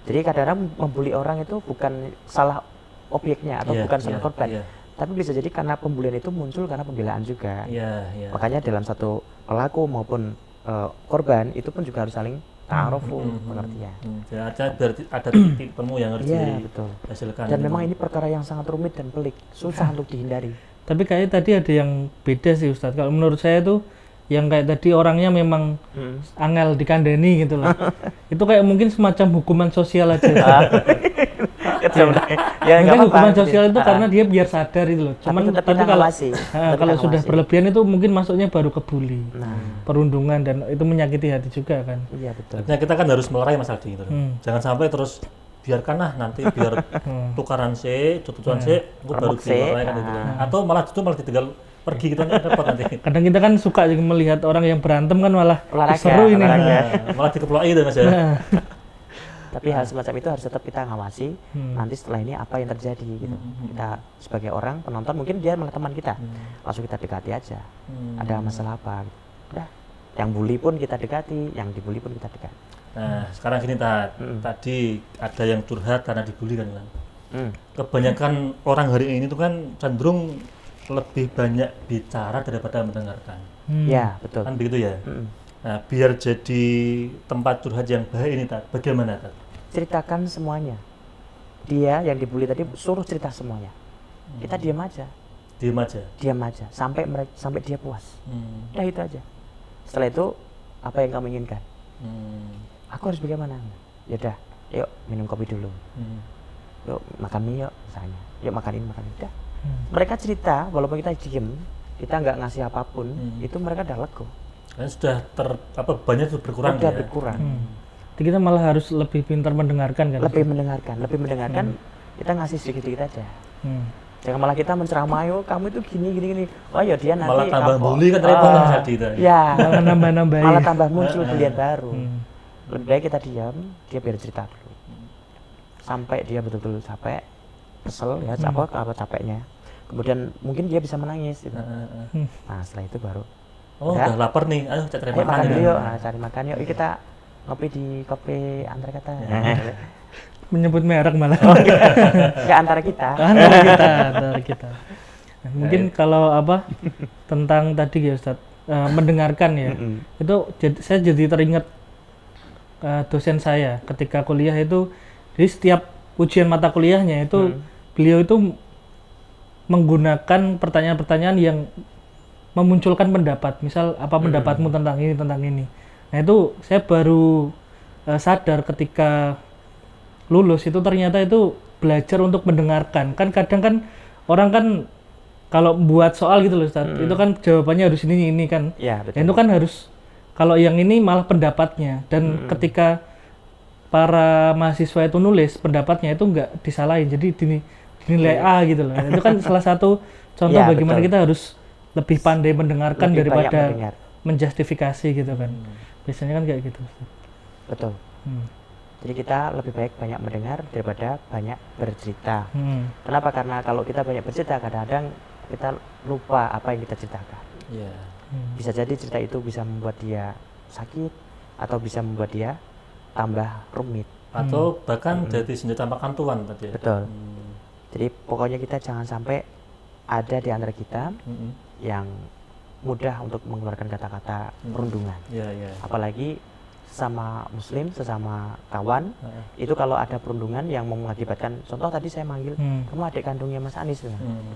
Jadi kadang-kadang membuli orang itu bukan salah objeknya atau bukan salah korban. Tapi bisa jadi karena pembulian itu muncul karena pembelaan juga. Makanya dalam satu pelaku maupun korban itu pun juga harus saling ta'arufu, pengertian. Ada titik temu yang harus betul. dihasilkan. Dan memang ini perkara yang sangat rumit dan pelik, susah untuk dihindari. Tapi kayaknya tadi ada yang beda sih Ustadz. Kalau menurut saya tuh yang kayak tadi orangnya memang angel dikandani gitu loh. Itu kayak mungkin semacam hukuman sosial aja. Ya, mungkin hukuman sosial itu karena dia biar sadar itu loh. Cuman tapi kalau sudah berlebihan itu mungkin masuknya baru ke bully, perundungan dan itu menyakiti hati juga kan. Iya betul. Artinya kita kan harus melerai Mas Aldi gitu. Jangan sampai terus biarkanlah nanti biar tukaran tutupan baru dimarahi kan gitu. Atau malah ditinggal pergi gitu kan repot nanti. Kadang kita kan suka juga melihat orang yang berantem kan malah Olahraga, seru ini. Malah dikeploi gitu Mas ya. Tapi hal semacam itu harus tetap kita ngawasi. Nanti setelah ini apa yang terjadi gitu. Kita sebagai orang penonton mungkin dia malah teman kita. Langsung kita dekati aja. Ada masalah apa gitu. Udah. Yang bully pun kita dekati, yang dibully pun kita dekati. Nah, sekarang gini tadi ada yang curhat karena dibully kan. Kebanyakan orang hari ini tuh kan cenderung lebih banyak bicara daripada mendengarkan. Ya, betul. Kan begitu ya? Nah, biar jadi tempat curhat yang baik ini bagaimana Tat? Ceritakan semuanya. Dia yang dibully tadi suruh cerita semuanya. Kita diam aja. Diam aja sampai dia puas. Udah itu aja. Setelah itu apa yang kamu inginkan? Aku harus bagaimana? Ya udah, yuk minum kopi dulu. Yuk makan mie yuk misalnya. Yuk makan ini. Udah. Mereka cerita, walaupun kita diem, kita nggak ngasih apapun, itu mereka udah lego. Kan sudah banyak sudah berkurang Udah ya. berkurang. Jadi kita malah harus lebih pintar mendengarkan kan. Lebih mendengarkan, kita ngasih sedikit-sedikit aja. Jangan malah kita menceramai, oh kamu itu gini. Oh ya dia nanti malah tambah bully kan repot kan Sadi itu. Ya, malah nambah-nambahin. malah tambah muncul bulian baru. Lebih baik kita diam, dia biar cerita dulu. Sampai dia betul-betul capek, kesel ya, apa capeknya. Kemudian mungkin dia bisa menangis gitu. Nah, setelah itu baru udah lapar nih, ayo cari makan dulu ya. yuk. Cari makan yuk. Kita ngopi di kopi antar kata. Menyebut merek malah. Enggak antara kita. Antara kita. Nah, mungkin kalau tentang tadi ya Ustadz, mendengarkan ya. Itu saya jadi teringat dosen saya ketika kuliah itu, jadi setiap ujian mata kuliahnya itu beliau itu menggunakan pertanyaan-pertanyaan yang memunculkan pendapat, misal apa pendapatmu tentang ini. Nah itu saya baru sadar ketika lulus itu ternyata itu belajar untuk mendengarkan. Kan kadang kan orang kan kalau buat soal gitu loh Ustaz, itu kan jawabannya harus ini kan. Ya, betul. Dan itu kan harus, kalau yang ini malah pendapatnya, dan ketika para mahasiswa itu nulis pendapatnya itu nggak disalahin, jadi dinilai A gitu loh. Itu kan salah satu contoh Ya, bagaimana betul. kita harus lebih pandai mendengarkan Lebih banyak daripada mendengar. menjustifikasi gitu kan. Biasanya kan kayak gitu Ustaz. Betul. Hmm. Jadi kita lebih baik banyak mendengar daripada banyak bercerita. Hmm. Kenapa? Karena kalau kita banyak bercerita, kadang-kadang kita lupa apa yang kita ceritakan. Iya. Bisa jadi cerita itu bisa membuat dia sakit, atau bisa membuat dia tambah rumit. Atau bahkan jadi senjata makan tuan tadi ya. Betul. Hmm. Jadi pokoknya kita jangan sampai ada di antara kita Mm-mm. yang mudah untuk mengeluarkan kata-kata perundungan. Iya, iya. Apalagi sesama muslim, sesama kawan, itu kalau ada perundungan yang mau mengakibatkan, contoh tadi saya manggil, kamu adik kandungnya Mas Anies.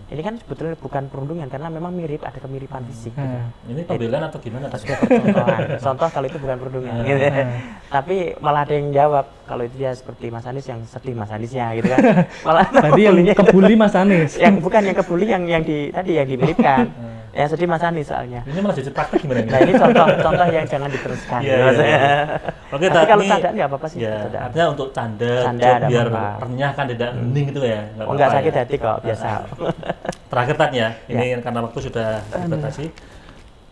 Ini kan sebetulnya bukan perundungan, karena memang mirip, ada kemiripan fisik. Gitu. Ini pembelaan atau gimana? Sudah percontohan. Contoh kalau itu bukan perundungan. Gitu. Tapi malah ada yang jawab, kalau itu dia seperti Mas Anies, yang sedih Mas Aniesnya gitu kan. Malah Tadi yang kebuli Mas Anies. yang bukan yang kebuli, yang tadi yang dimiripkan. Yang sedih Mas Anies soalnya. Ini malah jadi praktek gimana ini? Nah ini contoh yang jangan diteruskan. Iya, Mas. iya. Oke, Tapi kalau ini- candaan nggak apa-apa sih. Ya, candaan. artinya untuk canda Nggak biar apa-apa. renyah kan tidak hening gitu ya. Oh, nggak apa-apa sakit ya. hati kok, biasa. Terakhir Tan ya, ini karena waktu sudah dibatasi.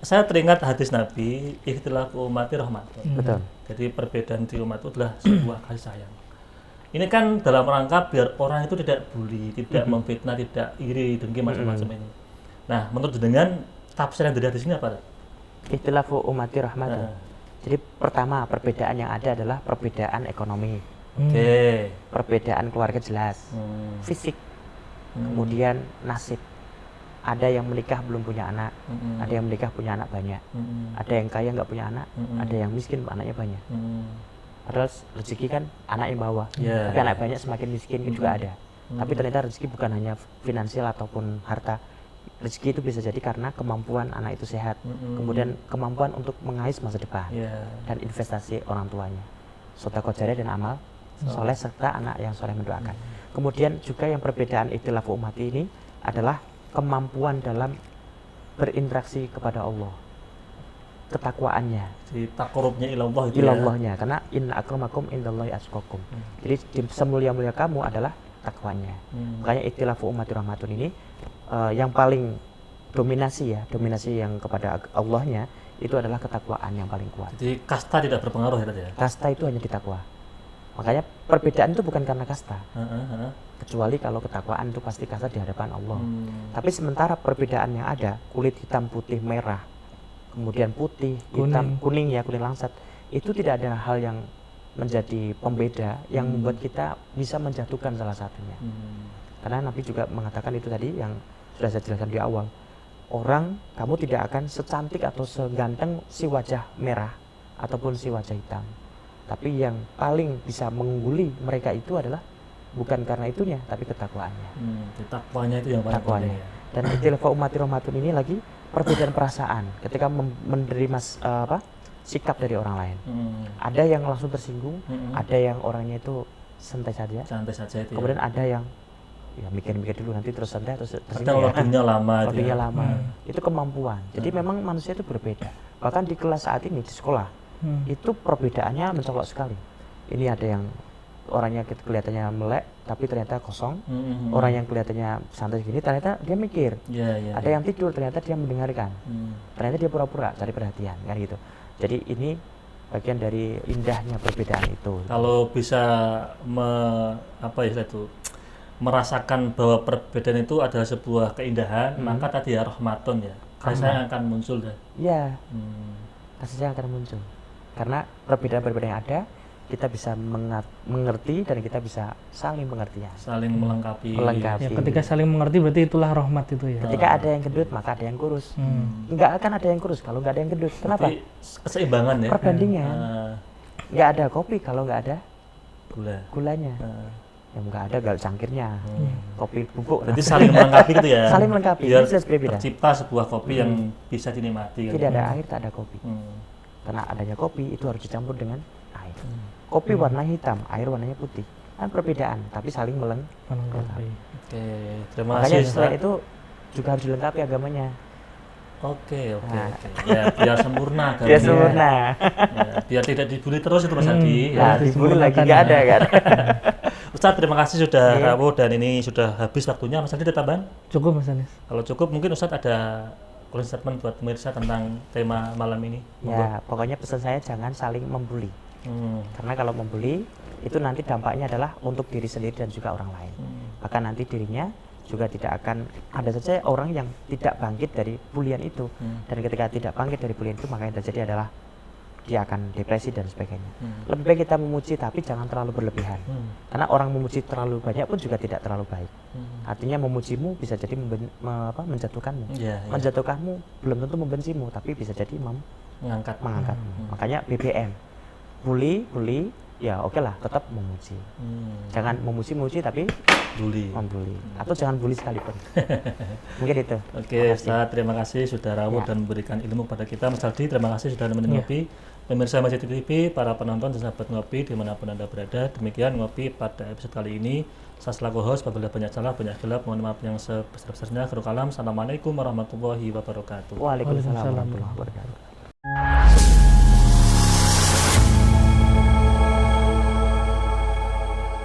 Saya teringat hadis Nabi, ikhtilafu ummati rahmatun. Betul. Jadi perbedaan di umat itu adalah sebuah kasih sayang. Ini kan dalam rangka biar orang itu tidak bully, tidak memfitnah, tidak iri, dengki macam-macam ini. Nah, menurut dengan tafsir yang dari hadis ini apa? Ikhtilafu ummati rahmatun. Jadi pertama perbedaan yang ada adalah perbedaan ekonomi, Oke. perbedaan keluarga jelas, fisik, kemudian nasib. Ada yang menikah belum punya anak, ada yang menikah punya anak banyak, ada yang kaya nggak punya anak, ada yang miskin anaknya banyak. Padahal rezeki kan anak yang bawa, Yeah. tapi anak banyak semakin miskin juga ada. Tapi ternyata rezeki bukan hanya finansial ataupun harta. Rezeki itu bisa jadi karena kemampuan anak itu sehat, kemudian kemampuan untuk mengais masa depan, Ya. dan investasi orang tuanya, sedekah jariah dan amal soleh, serta anak yang soleh mendoakan. Kemudian juga yang perbedaan ikhtilafu ummati ini adalah kemampuan dalam berinteraksi kepada Allah, ketakwaannya, Di takorubnya ilallah itu ya. ilallahnya, karena inna akramakum indallahi atqakum. Jadi semulia-mulia kamu adalah takwanya. Makanya ikhtilafu ummati rahmatun ini yang paling dominasi yang kepada Allahnya itu adalah ketakwaan yang paling kuat. Jadi kasta tidak berpengaruh ya tadi ya. Kasta itu hanya di takwa. Makanya perbedaan itu bukan karena kasta, kecuali kalau ketakwaan itu pasti kasta di hadapan Allah. Tapi sementara perbedaan yang ada, kulit hitam, putih, merah, kemudian putih, hitam, kuning langsat, itu tidak ada hal yang menjadi pembeda yang membuat kita bisa menjatuhkan salah satunya. Karena Nabi juga mengatakan itu tadi yang sudah saya jelaskan di awal. Orang, kamu tidak akan secantik atau seganteng si wajah merah ataupun si wajah hitam. Tapi yang paling bisa mengungguli mereka itu adalah bukan karena itunya, tapi ketakwaannya. Takwanya itu yang paling Takwanya. penting ya. Dan ikhtilafu ummati rahmatun ini lagi perbedaan perasaan ketika menerima sikap dari orang lain. Ada yang langsung tersinggung, ada yang orangnya itu santai saja. Santai saja itu. Kemudian ada yang ya mikir-mikir dulu, nanti terus santai, terus Kadang loadingnya lama. loadingnya lama. Itu kemampuan. Jadi memang manusia itu berbeda. Bahkan di kelas saat ini di sekolah itu perbedaannya mencolok sekali. Ini ada yang orangnya kelihatannya melek tapi ternyata kosong. Orang yang kelihatannya santai gini ternyata dia mikir. Ada yang tidur ternyata dia mendengarkan. Ternyata dia pura-pura cari perhatian kan gitu. Jadi ini bagian dari indahnya perbedaan itu. Kalau bisa merasakan bahwa perbedaan itu adalah sebuah keindahan, maka tadi ya rahmatun ya. Kasih sayang akan muncul dah. Iya. Kasih sayang akan muncul. Karena perbedaan-perbedaan yang ada, kita bisa mengerti dan kita bisa saling pengertian. Saling melengkapi. Ya, ketika saling mengerti berarti itulah rahmat itu ya. Ketika ada yang gendut maka ada yang kurus. Nggak akan ada yang kurus kalau nggak ada yang gendut. Kenapa? Berarti keseimbangan ya. Perbandingan. Nggak ada kopi kalau nggak ada gulanya. Ya nggak ada gal cangkirnya. Kopi bubuk. Berarti saling melengkapi gitu ya. Saling melengkapi. Biar Jelas berbeda. tercipta sebuah kopi yang bisa dinikmati. Tidak ada air, tak ada kopi. Karena adanya kopi itu harus dicampur dengan air. Kopi warna hitam, air warnanya putih. Kan perbedaan, tapi saling melengkapi. Oke, terima Makanya kasih. selain itu juga harus dilengkapi agamanya. Oke. Nah. Ya, biar sempurna Biar sempurna. Ya, biar tidak dibully terus itu Mas Adi. Nah, dibully lagi nggak ada kan. Ustadz, terima kasih sudah Iya. rawuh dan ini sudah habis waktunya. Mas Adi ada tambahan? Cukup Mas Anis. Kalau cukup mungkin Ustadz ada closing statement buat pemirsa tentang tema malam ini. Ya, pokoknya pesan saya jangan saling membuli. Karena kalau membuli itu nanti dampaknya adalah untuk diri sendiri dan juga orang lain. Bahkan nanti dirinya juga tidak akan, ada saja orang yang tidak bangkit dari bulian itu. Dan ketika tidak bangkit dari bulian itu, maka yang terjadi adalah dia akan depresi dan sebagainya. Lebih baik kita memuji tapi jangan terlalu berlebihan. Karena orang memuji terlalu banyak pun juga tidak terlalu baik. Artinya memujimu bisa jadi menjatuhkanmu. Menjatuhkanmu belum tentu membencimu, tapi bisa jadi mengangkatmu. Makanya BBM, bully, ya oke lah, tetap memuji. Jangan memuji tapi membuli. Atau jangan bully sekalipun. Mungkin itu. Oke, Ustadz, terima kasih sudah rawuh dan memberikan ilmu kepada kita. Mas Aldi, terima kasih sudah nemenin ngopi. Pemirsa Masjid TV, para penonton dan sahabat ngopi dimanapun Anda berada. Demikian ngopi pada episode kali ini. Saya selaku host, apabila banyak salah, banyak gelap, mohon maaf yang sebesar-besarnya. Assalamualaikum warahmatullahi wabarakatuh. Waalaikumsalam warahmatullahi wabarakatuh.